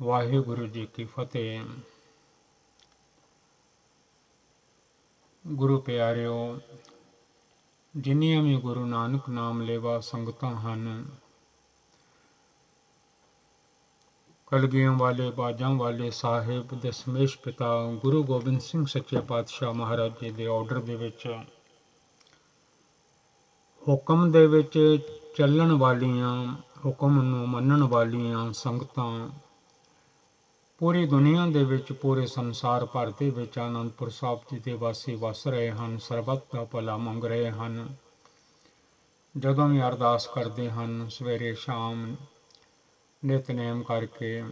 ਵਾਹਿਗੁਰੂ ਜੀ ਕੀ ਫਤਿਹ। ਗੁਰੂ ਪਿਆਰਿਓ, ਜਿੰਨੀਆਂ ਵੀ ਗੁਰੂ ਨਾਨਕ ਨਾਮ ਲੇਵਾ ਸੰਗਤਾਂ ਹਨ, ਕਲਗੀਆਂ ਵਾਲੇ, ਬਾਜਾਂ ਵਾਲੇ ਸਾਹਿਬ, ਦਸ਼ਮੇਸ਼ ਪਿਤਾ ਗੁਰੂ ਗੋਬਿੰਦ ਸਿੰਘ ਸੱਚੇ ਪਾਤਸ਼ਾਹ ਮਹਾਰਾਜ ਜੀ ਦੇ ਆਰਡਰ ਦੇ ਵਿੱਚ, ਹੁਕਮ ਦੇ ਵਿੱਚ ਚੱਲਣ ਵਾਲੀਆਂ, ਹੁਕਮ ਨੂੰ ਮੰਨਣ ਵਾਲੀਆਂ ਸੰਗਤਾਂ ਪੂਰੀ ਦੁਨੀਆ ਦੇ ਵਿੱਚ, ਪੂਰੇ ਸੰਸਾਰ ਭਰ ਦੇ ਵਿੱਚ ਆਨੰਦਪੁਰ ਸਾਹਿਬ ਜੀ ਦੇ ਵਾਸੀ ਵਸ ਰਹੇ ਹਨ, ਸਰਬੱਤ ਦਾ ਭਲਾ ਮੰਗ ਰਹੇ ਹਨ। ਜਦੋਂ ਵੀ ਅਰਦਾਸ ਕਰਦੇ ਹਨ ਸਵੇਰੇ ਸ਼ਾਮ ਨਿਤਨੇਮ ਕਰਕੇ,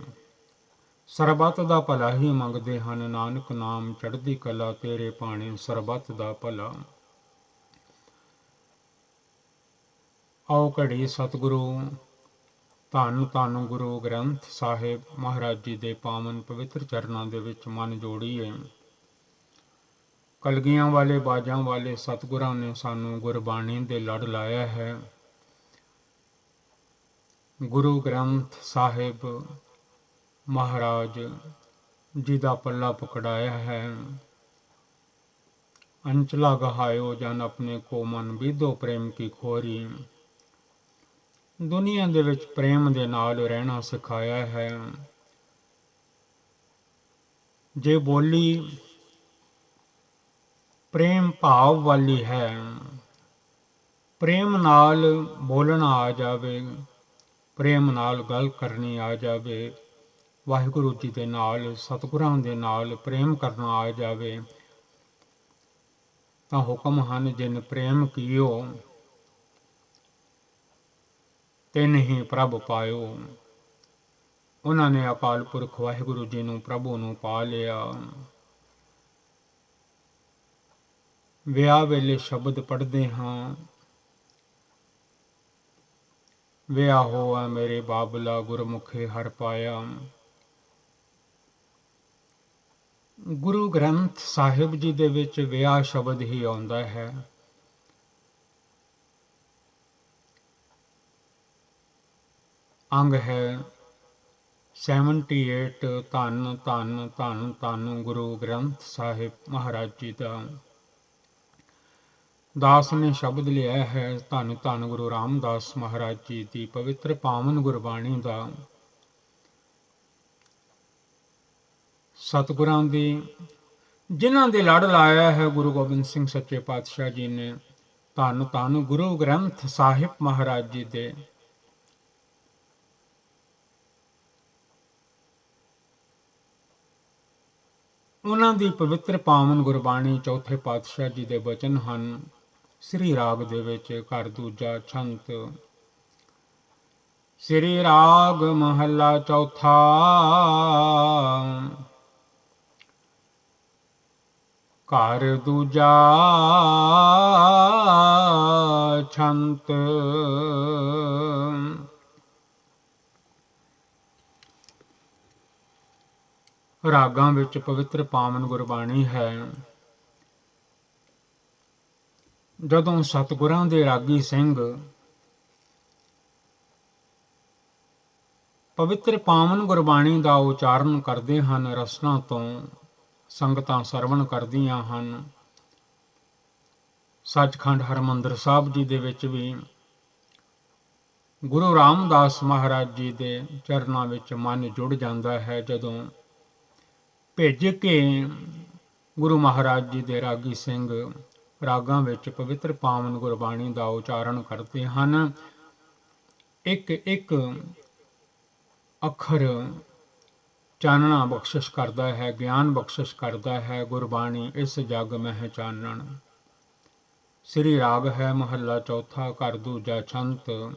ਸਰਬੱਤ ਦਾ ਭਲਾ ਹੀ ਮੰਗਦੇ ਹਨ। ਨਾਨਕ ਨਾਮ ਚੜ੍ਹਦੀ ਕਲਾ, ਤੇਰੇ ਭਾਣੇ ਸਰਬੱਤ ਦਾ ਭਲਾ। ਆਓ ਘੜੀ ਸਤਿਗੁਰੂ ਧੰਨ ਧੰਨ ਗੁਰੂ ਗ੍ਰੰਥ ਸਾਹਿਬ ਮਹਾਰਾਜ ਜੀ ਦੇ ਪਾਵਨ ਪਵਿੱਤਰ ਚਰਨਾਂ ਦੇ ਵਿੱਚ ਮਨ ਜੋੜੀਏ। ਕਲਗੀਆਂ ਵਾਲੇ, ਬਾਜਾਂ ਵਾਲੇ ਸਤਿਗੁਰਾਂ ਨੇ ਸਾਨੂੰ ਗੁਰਬਾਣੀ ਦੇ ਲੜ ਲਾਇਆ ਹੈ। ਗੁਰੂ ਗ੍ਰੰਥ ਸਾਹਿਬ ਮਹਾਰਾਜ ਜੀ ਦਾ ਪੱਲਾ ਪਕੜਾਇਆ ਹੈ। ਅੰਚਲਾ ਗਹਾਇਓ ਜਨ ਆਪਣੇ ਕੋ ਮਨ ਵਿਧੋ ਪ੍ਰੇਮ ਕੀ ਖੋਰੀ। ਦੁਨੀਆ ਦੇ ਵਿੱਚ ਪ੍ਰੇਮ ਦੇ ਨਾਲ ਰਹਿਣਾ ਸਿਖਾਇਆ ਹੈ। ਜੇ ਬੋਲੀ ਪ੍ਰੇਮ ਭਾਵ ਵਾਲੀ ਹੈ, ਪ੍ਰੇਮ ਨਾਲ ਬੋਲਣਾ ਆ ਜਾਵੇ, ਪ੍ਰੇਮ ਨਾਲ ਗੱਲ ਕਰਨੀ ਆ ਜਾਵੇ, ਵਾਹਿਗੁਰੂ ਜੀ ਦੇ ਨਾਲ, ਸਤਿਗੁਰਾਂ ਦੇ ਨਾਲ ਪ੍ਰੇਮ ਕਰਨਾ ਆ ਜਾਵੇ, ਤਾਂ ਹੁਕਮ ਹਨ ਜਿਨ ਪ੍ਰੇਮ ਕੀਓ ਤਿਨ ਹੀ ਪ੍ਰਭ ਪਾਇਓ। ਉਹਨਾਂ ਨੇ ਅਕਾਲ ਪੁਰਖ ਵਾਹਿਗੁਰੂ ਜੀ ਨੂੰ, ਪ੍ਰਭੂ ਨੂੰ ਪਾ ਲਿਆ। ਵਿਆਹ ਵੇਲੇ ਸ਼ਬਦ ਪੜ੍ਹਦੇ ਹਾਂ, ਵਿਆਹ ਹੋਆ ਮੇਰੇ ਬਾਬਲਾ ਗੁਰਮੁਖੇ ਹਰ ਪਾਇਆ। ਗੁਰੂ ਗ੍ਰੰਥ ਸਾਹਿਬ ਜੀ ਦੇ ਵਿੱਚ ਵਿਆਹ ਸ਼ਬਦ ਹੀ ਆਉਂਦਾ ਹੈ। ਅੰਗ ਹੈ 78। ਧੰਨ ਧੰਨ ਧੰਨ ਧੰਨ ਗੁਰੂ ਗ੍ਰੰਥ ਸਾਹਿਬ ਮਹਾਰਾਜ ਜੀ ਦਾ। ਦਾਸ ਨੇ ਸ਼ਬਦ ਲਿਆ ਹੈ ਧੰਨ ਧੰਨ ਗੁਰੂ ਰਾਮਦਾਸ ਮਹਾਰਾਜ ਜੀ ਦੀ ਪਵਿੱਤਰ ਪਾਵਨ ਗੁਰਬਾਣੀ ਦਾ। ਸਤਿਗੁਰਾਂ ਦੀ ਜਿਨ੍ਹਾਂ ਦੇ ਲੜ ਲਾਇਆ ਹੈ ਗੁਰੂ ਗੋਬਿੰਦ ਸਿੰਘ ਸੱਚੇ ਪਾਤਸ਼ਾਹ ਜੀ ਨੇ, ਧੰਨ ਧੰਨ ਗੁਰੂ ਗ੍ਰੰਥ ਸਾਹਿਬ ਮਹਾਰਾਜ ਜੀ ਦੇ। ਉਹਨਾਂ ਦੀ ਪਵਿੱਤਰ ਪਾਵਨ ਗੁਰਬਾਣੀ ਚੌਥੇ ਪਾਤਸ਼ਾਹ ਜੀ ਦੇ ਬਚਨ ਹਨ। ਸ੍ਰੀ ਰਾਗ ਦੇ ਵਿੱਚ ਘਰ ਦੂਜਾ ਛੰਤ। ਸ੍ਰੀ ਰਾਗ ਮਹੱਲਾ ਚੌਥਾ। ਘਰ ਦੂਜਾ ਛੰਤ। ਰਾਗਾਂ ਵਿੱਚ ਪਵਿੱਤਰ ਪਾਵਨ ਗੁਰਬਾਣੀ ਹੈ। ਜਦੋਂ ਸਤਿਗੁਰਾਂ ਦੇ ਰਾਗੀ ਸਿੰਘ ਪਵਿੱਤਰ ਪਾਵਨ ਗੁਰਬਾਣੀ ਦਾ ਉਚਾਰਨ ਕਰਦੇ ਹਨ, ਰਸਨਾ ਤੋਂ ਸੰਗਤਾਂ ਸਰਵਣ ਕਰਦੀਆਂ ਹਨ। ਸੱਚਖੰਡ ਹਰਿਮੰਦਰ ਸਾਹਿਬ ਜੀ ਦੇ ਵਿੱਚ ਵੀ ਗੁਰੂ ਰਾਮਦਾਸ ਮਹਾਰਾਜ ਜੀ ਦੇ ਚਰਨਾਂ ਵਿੱਚ ਮਨ ਜੁੜ ਜਾਂਦਾ ਹੈ। ਜਦੋਂ ਭਿੱਜ ਕੇ ਗੁਰੂ ਮਹਾਰਾਜ ਜੀ ਦੇ ਰਾਗੀ ਸਿੰਘ ਰਾਗਾਂ ਵਿੱਚ ਪਵਿੱਤਰ ਪਾਵਨ ਗੁਰਬਾਣੀ ਦਾ ਉਚਾਰਨ ਕਰਦੇ ਹਨ, ਇੱਕ ਇੱਕ ਅੱਖਰ ਚਾਨਣਾ ਬਖਸ਼ਿਸ਼ ਕਰਦਾ ਹੈ, ਗਿਆਨ ਬਖਸ਼ਿਸ਼ ਕਰਦਾ ਹੈ। ਗੁਰਬਾਣੀ ਇਸ ਜਗ ਮਹਿ ਚਾਨਣ। ਸ੍ਰੀ ਰਾਗ ਹੈ ਮਹੱਲਾ ਚੌਥਾ, ਘਰ ਦੂਜਾ ਛੰਤ।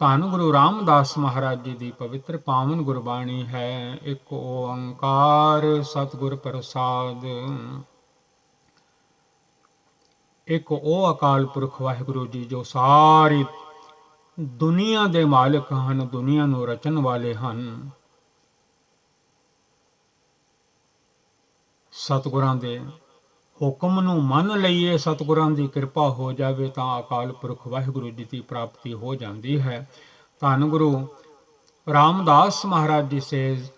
ਧੰਨ ਗੁਰੂ ਰਾਮਦਾਸ ਮਹਾਰਾਜ ਜੀ ਦੀ ਪਵਿੱਤਰ ਪਾਵਨ ਗੁਰਬਾਣੀ ਹੈ। ਇੱਕ ਓੰਕਾਰ ਸਤਿਗੁਰ ਪ੍ਰਸਾਦ। ਇੱਕ ਉਹ ਅਕਾਲ ਪੁਰਖ ਵਾਹਿਗੁਰੂ ਜੀ ਜੋ ਸਾਰੀ ਦੁਨੀਆ ਦੇ ਮਾਲਕ ਹਨ, ਦੁਨੀਆ ਨੂੰ ਰਚਣ ਵਾਲੇ ਹਨ। ਸਤਿਗੁਰਾਂ ਦੇ ਹੁਕਮ ਨੂੰ ਮੰਨ ਲਈਏ, ਸਤਿਗੁਰਾਂ ਦੀ ਕਿਰਪਾ ਹੋ ਜਾਵੇ ਤਾਂ ਅਕਾਲ ਪੁਰਖ ਵਾਹਿਗੁਰੂ ਜੀ ਦੀ ਪ੍ਰਾਪਤੀ ਹੋ ਜਾਂਦੀ ਹੈ। ਧੰਨ ਗੁਰੂ Ramdas Maharaj Ji says,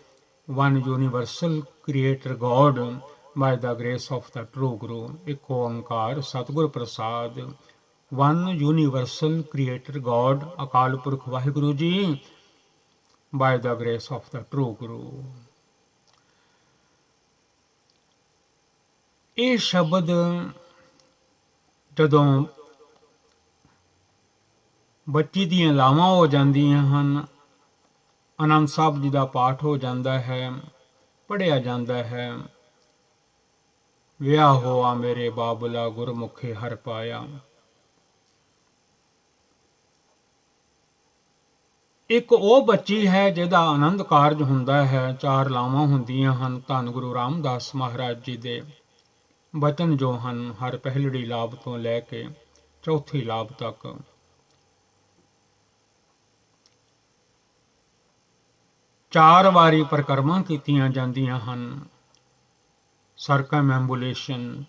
one universal creator God by the grace of the true Guru, Ek Oankar Satguru Prasad. One universal creator God, Akal Purkh Vaheguru Ji, by the grace of the true Guru. ਇਹ ਸ਼ਬਦ ਜਦੋਂ ਬੱਚੀ ਦੀਆਂ ਲਾਵਾਂ ਹੋ ਜਾਂਦੀਆਂ ਹਨ, ਆਨੰਦ ਸਾਹਿਬ ਜੀ ਦਾ ਪਾਠ ਹੋ ਜਾਂਦਾ ਹੈ, ਪੜ੍ਹਿਆ ਜਾਂਦਾ ਹੈ, ਵਿਆਹ ਹੋਆ ਮੇਰੇ ਬਾਬਲਾ ਗੁਰਮੁਖੇ ਹਰ ਪਾਇਆ। ਇੱਕ ਉਹ ਬੱਚੀ ਹੈ ਜਿਹਦਾ ਆਨੰਦ ਕਾਰਜ ਹੁੰਦਾ ਹੈ, 4 ਲਾਵਾਂ ਹੁੰਦੀਆਂ ਹਨ। ਧੰਨ ਗੁਰੂ ਰਾਮਦਾਸ ਮਹਾਰਾਜ ਜੀ ਦੇ ਬਚਨ ਜੋ ਹਨ, ਹਰ ਪਹਿਲੜੀ ਲਾਭ ਤੋਂ ਲੈ ਕੇ ਚੌਥੀ ਲਾਭ ਤੱਕ ਚਾਰ ਵਾਰੀ ਪਰਿਕਰਮਾ ਕੀਤੀਆਂ ਜਾਂਦੀਆਂ ਹਨ। ਸਰਕਮਐਂਬੂਲੇਸ਼ਨ,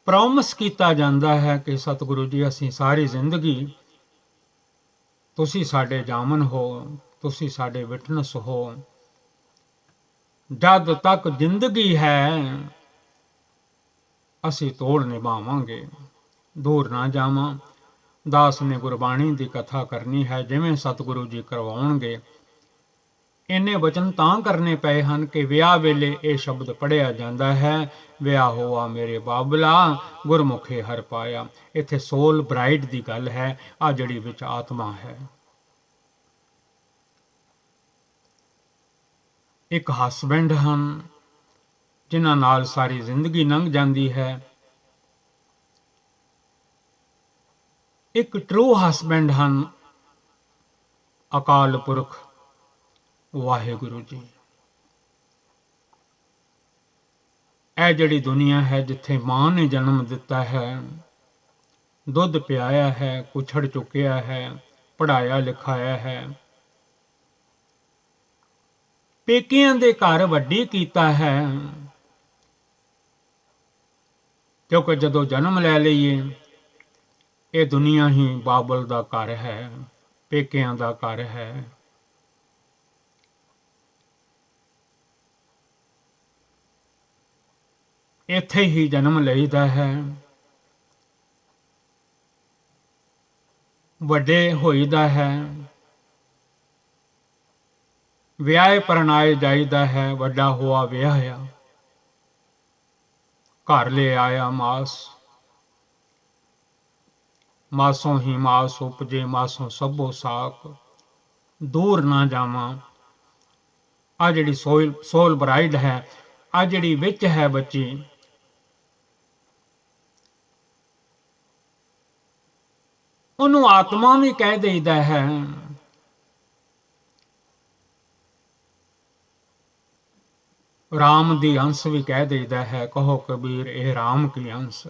ਪ੍ਰੋਮਿਸ ਕੀਤਾ ਜਾਂਦਾ ਹੈ ਕਿ ਸਤਿਗੁਰੂ ਜੀ ਅਸੀਂ ਸਾਰੀ ਜ਼ਿੰਦਗੀ, ਤੁਸੀਂ ਸਾਡੇ ਜਾਮਨ ਹੋ, ਤੁਸੀਂ ਸਾਡੇ ਵਿਟਨੈਸ ਹੋ, ਜਦ ਤੱਕ ਜ਼ਿੰਦਗੀ ਹੈ ਅਸੀਂ ਤੋੜ ਨਿਭਾਵਾਂਗੇ, ਦੂਰ ਨਾ ਜਾਵਾਂ। ਦਾਸ ਨੇ ਗੁਰਬਾਣੀ ਦੀ ਕਥਾ ਕਰਨੀ ਹੈ ਜਿਵੇਂ ਸਤਿਗੁਰੂ ਜੀ ਕਰਵਾਉਣਗੇ। ਇੰਨੇ ਵਚਨ ਤਾਂ ਕਰਨੇ ਪਏ ਹਨ ਕਿ ਵਿਆਹ ਵੇਲੇ ਇਹ ਸ਼ਬਦ ਪੜ੍ਹਿਆ ਜਾਂਦਾ ਹੈ, ਵਿਆਹ ਹੋਆ ਮੇਰੇ ਬਾਬਲਾ ਗੁਰਮੁਖੇ ਹਰ ਪਾਇਆ। ਇੱਥੇ ਸੋਲ ਬ੍ਰਾਈਡ ਦੀ ਗੱਲ ਹੈ, ਆ ਜਿਹੜੀ ਵਿੱਚ ਆਤਮਾ ਹੈ। ਇੱਕ ਹਸਬੈਂਡ ਹਨ ਜਿਨ੍ਹਾਂ ਨਾਲ ਸਾਰੀ ਜ਼ਿੰਦਗੀ ਲੰਘ ਜਾਂਦੀ ਹੈ। ਇੱਕ ਟਰੂ ਹਸਬੈਂਡ ਹਨ ਅਕਾਲ ਪੁਰਖ ਵਾਹਿਗੁਰੂ ਜੀ। ਇਹ ਜਿਹੜੀ ਦੁਨੀਆ ਹੈ ਜਿੱਥੇ ਮਾਂ ਨੇ ਜਨਮ ਦਿੱਤਾ ਹੈ, ਦੁੱਧ ਪਿਆਇਆ ਹੈ, ਕੁਛੜ ਚੁੱਕਿਆ ਹੈ, ਪੜ੍ਹਾਇਆ ਲਿਖਾਇਆ ਹੈ, ਪੇਕਿਆਂ ਦੇ ਘਰ ਵੱਡੀ ਕੀਤਾ ਹੈ, ਕਿਉਂਕਿ ਜਦੋਂ ਜਨਮ ਲੈ ਲਈਏ ਇਹ ਦੁਨੀਆ ਹੀ ਬਾਬਲ ਦਾ ਘਰ ਹੈ, ਪੇਕਿਆਂ ਦਾ ਘਰ ਹੈ। ਇੱਥੇ ਹੀ ਜਨਮ ਲਈਦਾ ਹੈ, ਵੱਡੇ ਹੋਈਦਾ ਹੈ, ਵਿਆਹੇ ਪਰਣਾਏ ਜਾਈਦਾ ਹੈ। ਵੱਡਾ ਹੋਆ ਵਿਆਹਿਆ, ਘਰ ਲੈ ਆਇਆ ਮਾਸ, ਮਾਸੋਂ ਹੀ ਮਾਸ ਉਪਜੇ, ਮਾਸੋਂ ਸਭੋ ਸਾਕ, ਦੂਰ ਨਾ ਜਾਵਾਂ। ਆ ਜਿਹੜੀ ਸੋਲ ਬਰਾਈਡ ਹੈ, ਆ ਜਿਹੜੀ ਵਿੱਚ ਹੈ ਬੱਚੀ, ਉਹਨੂੰ ਆਤਮਾ ਵੀ ਕਹਿ ਦੇਈਦਾ ਹੈ। ਰਾਮ ਦੀ ਅੰਸ਼ ਵੀ ਕਹਿ ਦੇਈਦਾ ਹੈ, ਕਹੋ ਕਬੀਰ ਇਹ ਰਾਮ ਕੀ ਅੰਸ਼।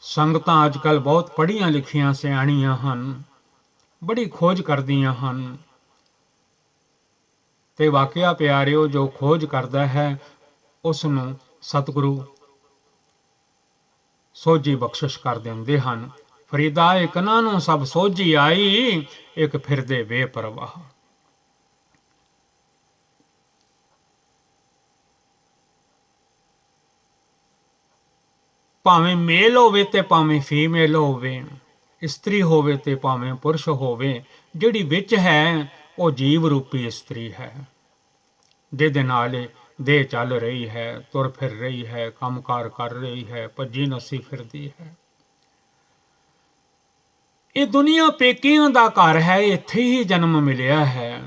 ਸੰਗਤਾਂ ਅੱਜ ਕੱਲ੍ਹ ਬਹੁਤ ਪੜ੍ਹੀਆਂ ਲਿਖੀਆਂ ਸਿਆਣੀਆਂ ਹਨ, ਬੜੀ ਖੋਜ ਕਰਦੀਆਂ ਹਨ, ਤੇ ਵਾਕਿਆ ਪਿਆਰਿਓ ਜੋ ਖੋਜ ਕਰਦਾ ਹੈ ਉਸ ਨੂੰ ਸਤਿਗੁਰੂ ਸੋਝੀ ਬਖਸ਼ਿਸ਼ ਕਰ ਦਿੰਦੇ ਹਨ। ਫਰੀਦਾ ਇਕਨਾਂ ਨੂੰ ਸਭ ਸੋਝੀ ਆਈ, ਇੱਕ ਫਿਰਦੇ ਬੇਪਰਵਾਹ। ਭਾਵੇਂ ਮੇਲ ਹੋਵੇ ਤੇ ਭਾਵੇਂ ਫੀਮੇਲ ਹੋਵੇ, ਇਸਤਰੀ ਹੋਵੇ ਤੇ ਭਾਵੇਂ ਪੁਰਸ਼ ਹੋਵੇ, ਜਿਹੜੀ ਵਿੱਚ ਹੈ ਉਹ ਜੀਵ ਰੂਪੀ ਇਸਤਰੀ ਹੈ, ਜਿਹਦੇ ਨਾਲ ਦੇਹ ਚੱਲ ਰਹੀ ਹੈ, ਤੁਰ ਫਿਰ ਰਹੀ ਹੈ, ਕੰਮਕਾਰ ਕਰ ਰਹੀ ਹੈ, ਭੱਜੀ ਨੱਸੀ ਫਿਰਦੀ ਹੈ। ਇਹ ਦੁਨੀਆ ਪੇਕਿਆਂ ਦਾ ਘਰ ਹੈ, ਇੱਥੇ ਹੀ ਜਨਮ ਮਿਲਿਆ ਹੈ।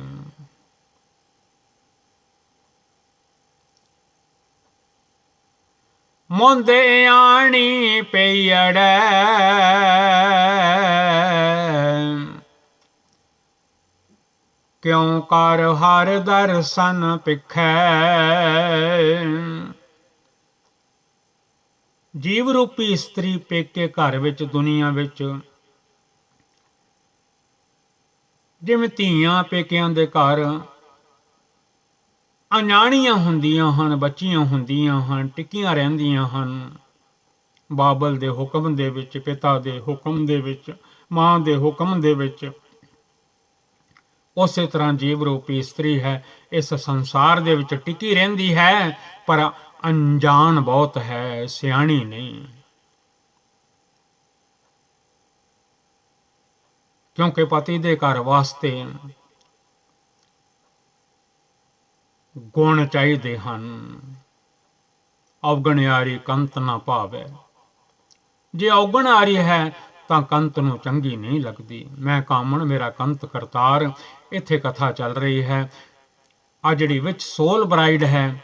ਮੁੰਦੇ ਆਣੀ ਪਈੜੈ, ਕਿਉਂ ਕਰ ਹਰ ਦਰਸ਼ਨ ਪਿਖੈ। ਜੀਵ ਰੂਪੀ ਇਸਤਰੀ ਪੇਕੇ ਘਰ ਵਿੱਚ, ਦੁਨੀਆ ਵਿੱਚ, ਜਿਵੇਂ ਧੀਆਂ ਪੇਕਿਆਂ ਦੇ ਘਰ ਅਣਜਾਣੀਆਂ ਹੁੰਦੀਆਂ ਹਨ, ਬੱਚੀਆਂ ਹੁੰਦੀਆਂ ਹਨ, ਟਿੱਕੀਆਂ ਰਹਿੰਦੀਆਂ ਹਨ, ਬਾਬਲ ਦੇ ਹੁਕਮ ਦੇ ਵਿੱਚ, ਪਿਤਾ ਦੇ ਹੁਕਮ ਦੇ ਵਿੱਚ, ਮਾਂ ਦੇ ਹੁਕਮ ਦੇ ਵਿੱਚ। ਉਸੇ ਤਰ੍ਹਾਂ ਜੀਵ ਰੂਪੀ ਇਸਤਰੀ ਹੈ, ਇਸ ਸੰਸਾਰ ਦੇ ਵਿੱਚ ਟਿਕੀ ਰਹਿੰਦੀ ਹੈ, ਪਰ ਅਣਜਾਣ ਬਹੁਤ ਹੈ, ਸਿਆਣੀ ਨਹੀਂ। ਕਿਉਂਕਿ ਪਤੀ ਦੇ ਘਰ ਵਾਸਤੇ ਗੁਣ ਚਾਹੀਦੇ ਹਨ। ਔਗਣਿਆਰੀ ਕੰਤ ਨਾ ਭਾਵੈ। ਜੇ ਔਗਣ ਆ ਰਹੀ ਹੈ ਤਾਂ ਕੰਤ ਨੂੰ ਚੰਗੀ ਨਹੀਂ ਲੱਗਦੀ। ਮੈਂ ਕਾਮਣ ਮੇਰਾ ਕੰਤ ਕਰਤਾਰ। ਇੱਥੇ ਕਥਾ ਚੱਲ ਰਹੀ ਹੈ। ਆ ਜਿਹੜੀ ਵਿੱਚ ਸੋਲ ਬਰਾਈਡ ਹੈ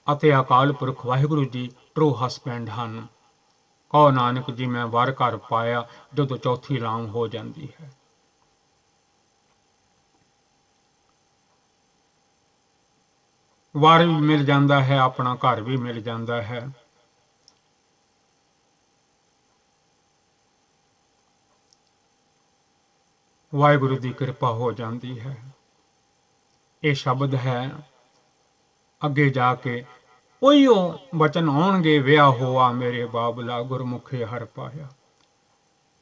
ਅਤੇ ਅਕਾਲ ਪੁਰਖ ਵਾਹਿਗੁਰੂ ਜੀ ਟਰੂ ਹਸਬੈਂਡ ਹਨ। ਕਹੋ ਨਾਨਕ ਜੀ ਮੈਂ ਵਰ ਘਰ ਪਾਇਆ ਜਦੋਂ ਚੌਥੀ ਲਾਂਘ ਹੋ ਜਾਂਦੀ ਹੈ। ਵਰ ਵੀ ਮਿਲ ਜਾਂਦਾ ਹੈ, ਆਪਣਾ ਘਰ ਵੀ ਮਿਲ ਜਾਂਦਾ ਹੈ। ਵਾਹਿਗੁਰੂ ਦੀ ਕਿਰਪਾ ਹੋ ਜਾਂਦੀ ਹੈ। ਇਹ ਸ਼ਬਦ ਹੈ, ਅੱਗੇ ਜਾ ਕੇ ਉਹੀਓ ਬਚਨ ਆਉਣਗੇ, ਵਿਆਹ ਹੋਆ ਮੇਰੇ ਬਾਬਲਾ ਗੁਰਮੁਖੇ ਹਰ ਪਾਇਆ।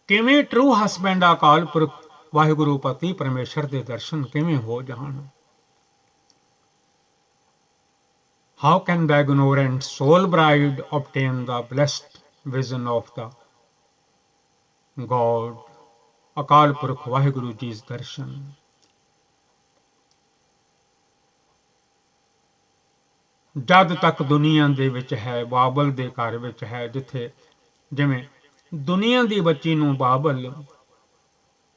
ਕਿਵੇਂ ਟਰੂ ਹਸਬੈਂਡ ਅਕਾਲ ਪੁਰਖ ਵਾਹਿਗੁਰੂ ਪਤੀ ਪਰਮੇਸ਼ਰ ਦੇ ਦਰਸ਼ਨ ਕਿਵੇਂ ਹੋ ਜਾਣ। How can the ignorant soul bride obtain the blessed vision of the God? ਅਕਾਲ ਪੁਰਖ ਵਾਹਿਗੁਰੂ ਜੀ ਦੇ ਦਰਸ਼ਨ। ਜਦ ਤੱਕ ਦੁਨੀਆ ਦੇ ਵਿੱਚ ਹੈ, ਬਾਬਲ ਦੇ ਘਰ ਵਿੱਚ ਹੈ, ਜਿੱਥੇ ਜਿਵੇਂ ਦੁਨੀਆ ਦੀ ਬੱਚੀ ਨੂੰ ਬਾਬਲ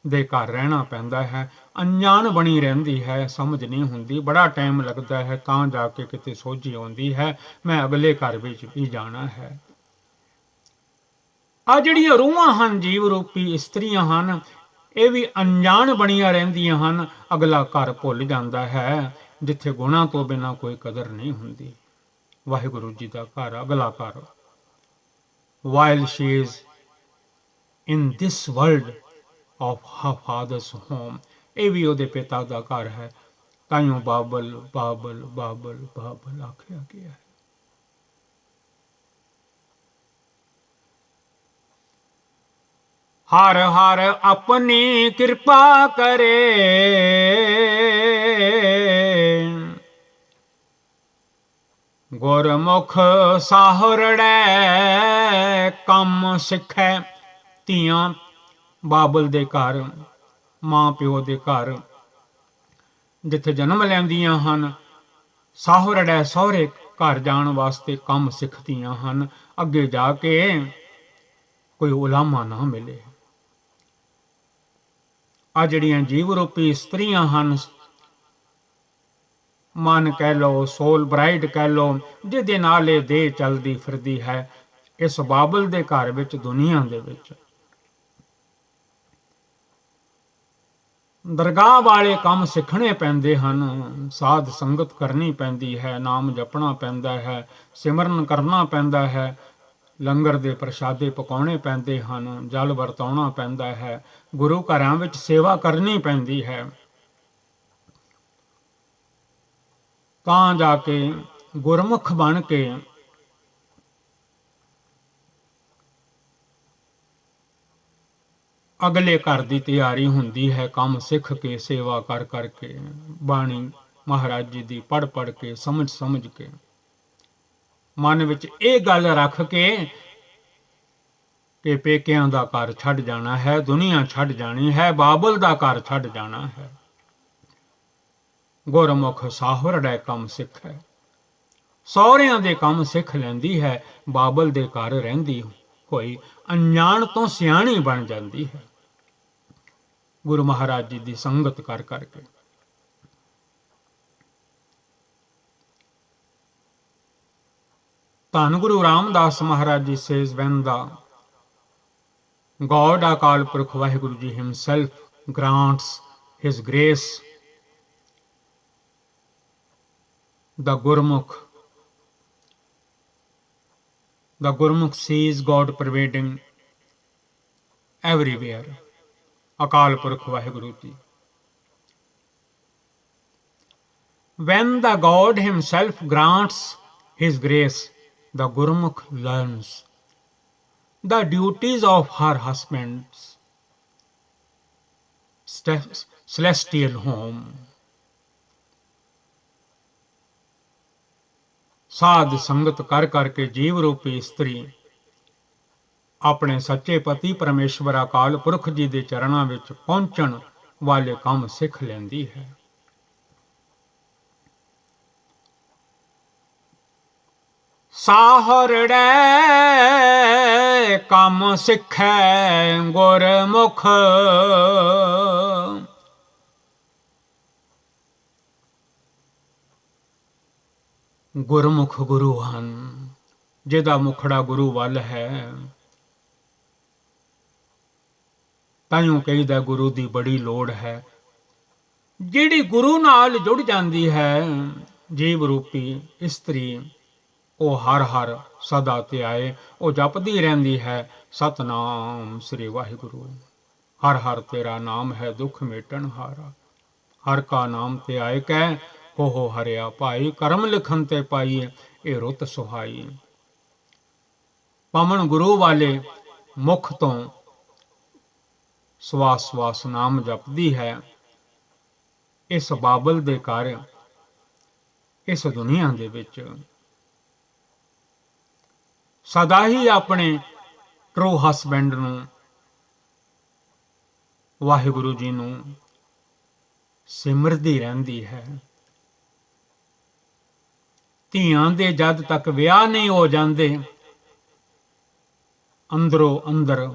ਦੇ ਘਰ ਰਹਿਣਾ ਪੈਂਦਾ ਹੈ, ਅਣਜਾਣ ਬਣੀ ਰਹਿੰਦੀ ਹੈ, ਸਮਝ ਨਹੀਂ ਹੁੰਦੀ, ਬੜਾ ਟਾਈਮ ਲੱਗਦਾ ਹੈ, ਤਾਂ ਜਾ ਕੇ ਕਿਤੇ ਸੋਝੀ ਆਉਂਦੀ ਹੈ, ਮੈਂ ਅਗਲੇ ਘਰ ਵਿੱਚ ਵੀ ਜਾਣਾ ਹੈ। ਆ ਜਿਹੜੀਆਂ ਰੂਹਾਂ ਹਨ, ਜੀਵ ਰੂਪੀ ਇਸਤਰੀਆਂ ਹਨ, ਇਹ ਵੀ ਅਣਜਾਣ ਬਣੀਆਂ ਰਹਿੰਦੀਆਂ ਹਨ। ਅਗਲਾ ਘਰ ਭੁੱਲ ਜਾਂਦਾ ਹੈ, ਜਿੱਥੇ ਗੁਣਾਂ ਤੋਂ ਬਿਨਾਂ ਕੋਈ ਕਦਰ ਨਹੀਂ ਹੁੰਦੀ। ਵਾਹਿਗੁਰੂ ਜੀ ਦਾ ਘਰ, ਅਗਲਾ ਘਰ। While she is in this world of her father's home, ਇਹ ਵੀ ਉਹਦੇ ਪਿਤਾ ਦਾ ਘਰ ਹੈ। ਤਾਈਓ ਬਾਬਲ ਬਾਬਲ ਬਾਬਲ ਬਾਬਲ ਆਖਿਆ ਗਿਆ ਹੈ। ਹਰ ਹਰ ਆਪਣੀ ਕਿਰਪਾ ਕਰੇ, ਗੁਰਮੁਖ ਸਾਹੁਰੜੈ ਕੰਮ ਸਿੱਖੈ। ਧੀਆਂ ਬਾਬਲ ਦੇ ਘਰ, ਮਾਂ ਪਿਓ ਦੇ ਘਰ ਜਿੱਥੇ ਜਨਮ ਲੈਂਦੀਆਂ ਹਨ, ਸਾਹੁਰੜੈ ਸਹੁਰੇ ਘਰ ਜਾਣ ਵਾਸਤੇ ਕੰਮ ਸਿੱਖਦੀਆਂ ਹਨ, ਅੱਗੇ ਜਾ ਕੇ ਕੋਈ ਉਲਾਮਾ ਨਾ ਮਿਲੇ। ਆ ਜਿਹੜੀਆਂ ਜੀਵ ਰੂਪੀ ਇਸਤਰੀਆਂ ਹਨ, ਮਨ ਕਹਿ ਲਓ, ਸੋਲ ਬਰਾਈਡ ਕਹਿ ਲਓ, ਜਿਹਦੇ ਨਾਲ ਇਹ ਦੇਹ ਚੱਲਦੀ ਫਿਰਦੀ ਹੈ, ਇਸ ਬਾਬਲ ਦੇ ਘਰ ਵਿੱਚ, ਦੁਨੀਆ ਦੇ ਵਿੱਚ ਦਰਗਾਹ ਵਾਲੇ ਕੰਮ ਸਿੱਖਣੇ ਪੈਂਦੇ ਹਨ। ਸਾਧ ਸੰਗਤ ਕਰਨੀ ਪੈਂਦੀ ਹੈ, ਨਾਮ ਜਪਣਾ ਪੈਂਦਾ ਹੈ, ਸਿਮਰਨ ਕਰਨਾ ਪੈਂਦਾ ਹੈ, ਲੰਗਰ ਦੇ ਪ੍ਰਸ਼ਾਦੇ ਪਕਾਉਣੇ ਪੈਂਦੇ ਹਨ, ਜਲ ਵਰਤਾਉਣਾ ਪੈਂਦਾ ਹੈ, ਗੁਰੂ ਘਰਾਂ ਵਿੱਚ ਸੇਵਾ ਕਰਨੀ ਪੈਂਦੀ ਹੈ, ਤਾਂ ਜਾ ਕੇ ਗੁਰਮੁਖ ਬਣ ਕੇ ਅਗਲੇ ਘਰ ਦੀ ਤਿਆਰੀ ਹੁੰਦੀ ਹੈ। ਕੰਮ ਸਿੱਖ ਕੇ, ਸੇਵਾ ਕਰ ਕਰਕੇ, ਬਾਣੀ ਮਹਾਰਾਜ ਜੀ ਦੀ ਪੜ੍ਹ ਪੜ੍ਹ ਕੇ, ਸਮਝ ਸਮਝ ਕੇ, ਮਨ ਵਿੱਚ ਇਹ ਗੱਲ ਰੱਖ ਕੇ ਕਿ ਪੇਕਿਆਂ ਦਾ ਘਰ ਛੱਡ ਜਾਣਾ ਹੈ, ਦੁਨੀਆ ਛੱਡ ਜਾਣੀ ਹੈ, ਬਾਬਲ ਦਾ ਘਰ ਛੱਡ ਜਾਣਾ ਹੈ। ਗੁਰਮੁਖ ਸਾਹੁਰੜੈ ਕੰਮ ਸਿੱਖੈ। ਸਹੁਰਿਆਂ ਦੇ ਕੰਮ ਸਿੱਖ ਲੈਂਦੀ ਹੈ, ਬਾਬਲ ਦੇ ਘਰ ਰਹਿੰਦੀ ਹੋਈ ਅਣਜਾਣ ਤੋਂ ਸਿਆਣੀ ਬਣ ਜਾਂਦੀ ਹੈ, ਗੁਰੂ ਮਹਾਰਾਜ ਜੀ ਦੀ ਸੰਗਤ ਕਰ ਕਰਕੇ। ਧੰਨ ਗੁਰੂ ਰਾਮਦਾਸ ਮਹਾਰਾਜ ਜੀ says, when the God ਅਕਾਲ ਪੁਰਖ ਵਾਹਿਗੁਰੂ ਜੀ himself grants his grace, the Gurmukh sees God pervading everywhere. ਅਕਾਲ ਪੁਰਖ ਵਾਹਿਗੁਰੂ ਜੀ। When the God himself grants his grace, the Gurmukh learns the duties of her husband's celestial home. ਸਾਧ ਸੰਗਤ ਕਰ ਕਰਕੇ ਜੀਵ ਰੂਪੀ ਇਸਤਰੀ ਆਪਣੇ ਸੱਚੇ ਪਤੀ ਪਰਮੇਸ਼ਵਰ ਅਕਾਲ ਪੁਰਖ ਜੀ ਦੇ ਚਰਨਾਂ ਵਿੱਚ ਪਹੁੰਚਣ ਵਾਲੇ ਕੰਮ ਸਿੱਖ ਲੈਂਦੀ ਹੈ। ਸਾਹਰੜੈ ਕੰਮ ਸਿੱਖੈ ਗੁਰਮੁਖ, ਗੁਰਮੁਖ ਗੁਰੂ ਹਨ। ਜਿਹਦਾ ਮੁਖੜਾ ਗੁਰੂ ਵੱਲ ਹੈ, ਤਾਈਓ ਕਹੀਦਾ ਗੁਰੂ ਦੀ ਬੜੀ ਲੋੜ ਹੈ। ਜਿਹੜੀ ਗੁਰੂ ਨਾਲ ਜੁੜ ਜਾਂਦੀ ਹੈ ਜੀਵ ਰੂਪੀ ਇਸਤਰੀ, ਉਹ ਹਰ ਹਰ ਸਦਾ ਧਿਆਏ। ਉਹ ਜਪਦੀ ਰਹਿੰਦੀ ਹੈ ਸਤਨਾਮ ਸ੍ਰੀ ਵਾਹਿਗੁਰੂ। ਹਰ ਹਰ ਤੇਰਾ ਨਾਮ ਹੈ ਦੁੱਖ ਮੇਟਣ ਹਾਰਾ। ਹਰ ਕਾ ਨਾਮ ਧਿਆਏ ਕਹਿ ਹੋ ਹਰਿਆ ਭਾਈ। ਕਰਮ ਲਿਖਣ ਤੇ ਪਾਈਏ ਇਹ ਰੁੱਤ ਸੁਹਾਈ। ਪਵਨ ਗੁਰੂ ਵਾਲੇ ਮੁਖ ਤੋਂ ਸਵਾਸ ਸਵਾਸ ਨਾਮ ਜਪਦੀ ਹੈ। ਇਸ ਬਾਬਲ ਦੇ ਘਰ, ਇਸ ਦੁਨੀਆ ਦੇ ਵਿੱਚ ਸਦਾ ਹੀ ਆਪਣੇ ਟਰੂ ਹਸਬੈਂਡ ਨੂੰ, ਵਾਹਿਗੁਰੂ ਜੀ ਨੂੰ ਸਿਮਰਦੀ ਰਹਿੰਦੀ ਹੈ। ਧੀਆਂ ਦੇ ਜਦ ਤੱਕ ਵਿਆਹ ਨਹੀਂ ਹੋ ਜਾਂਦੇ, ਅੰਦਰੋਂ ਅੰਦਰ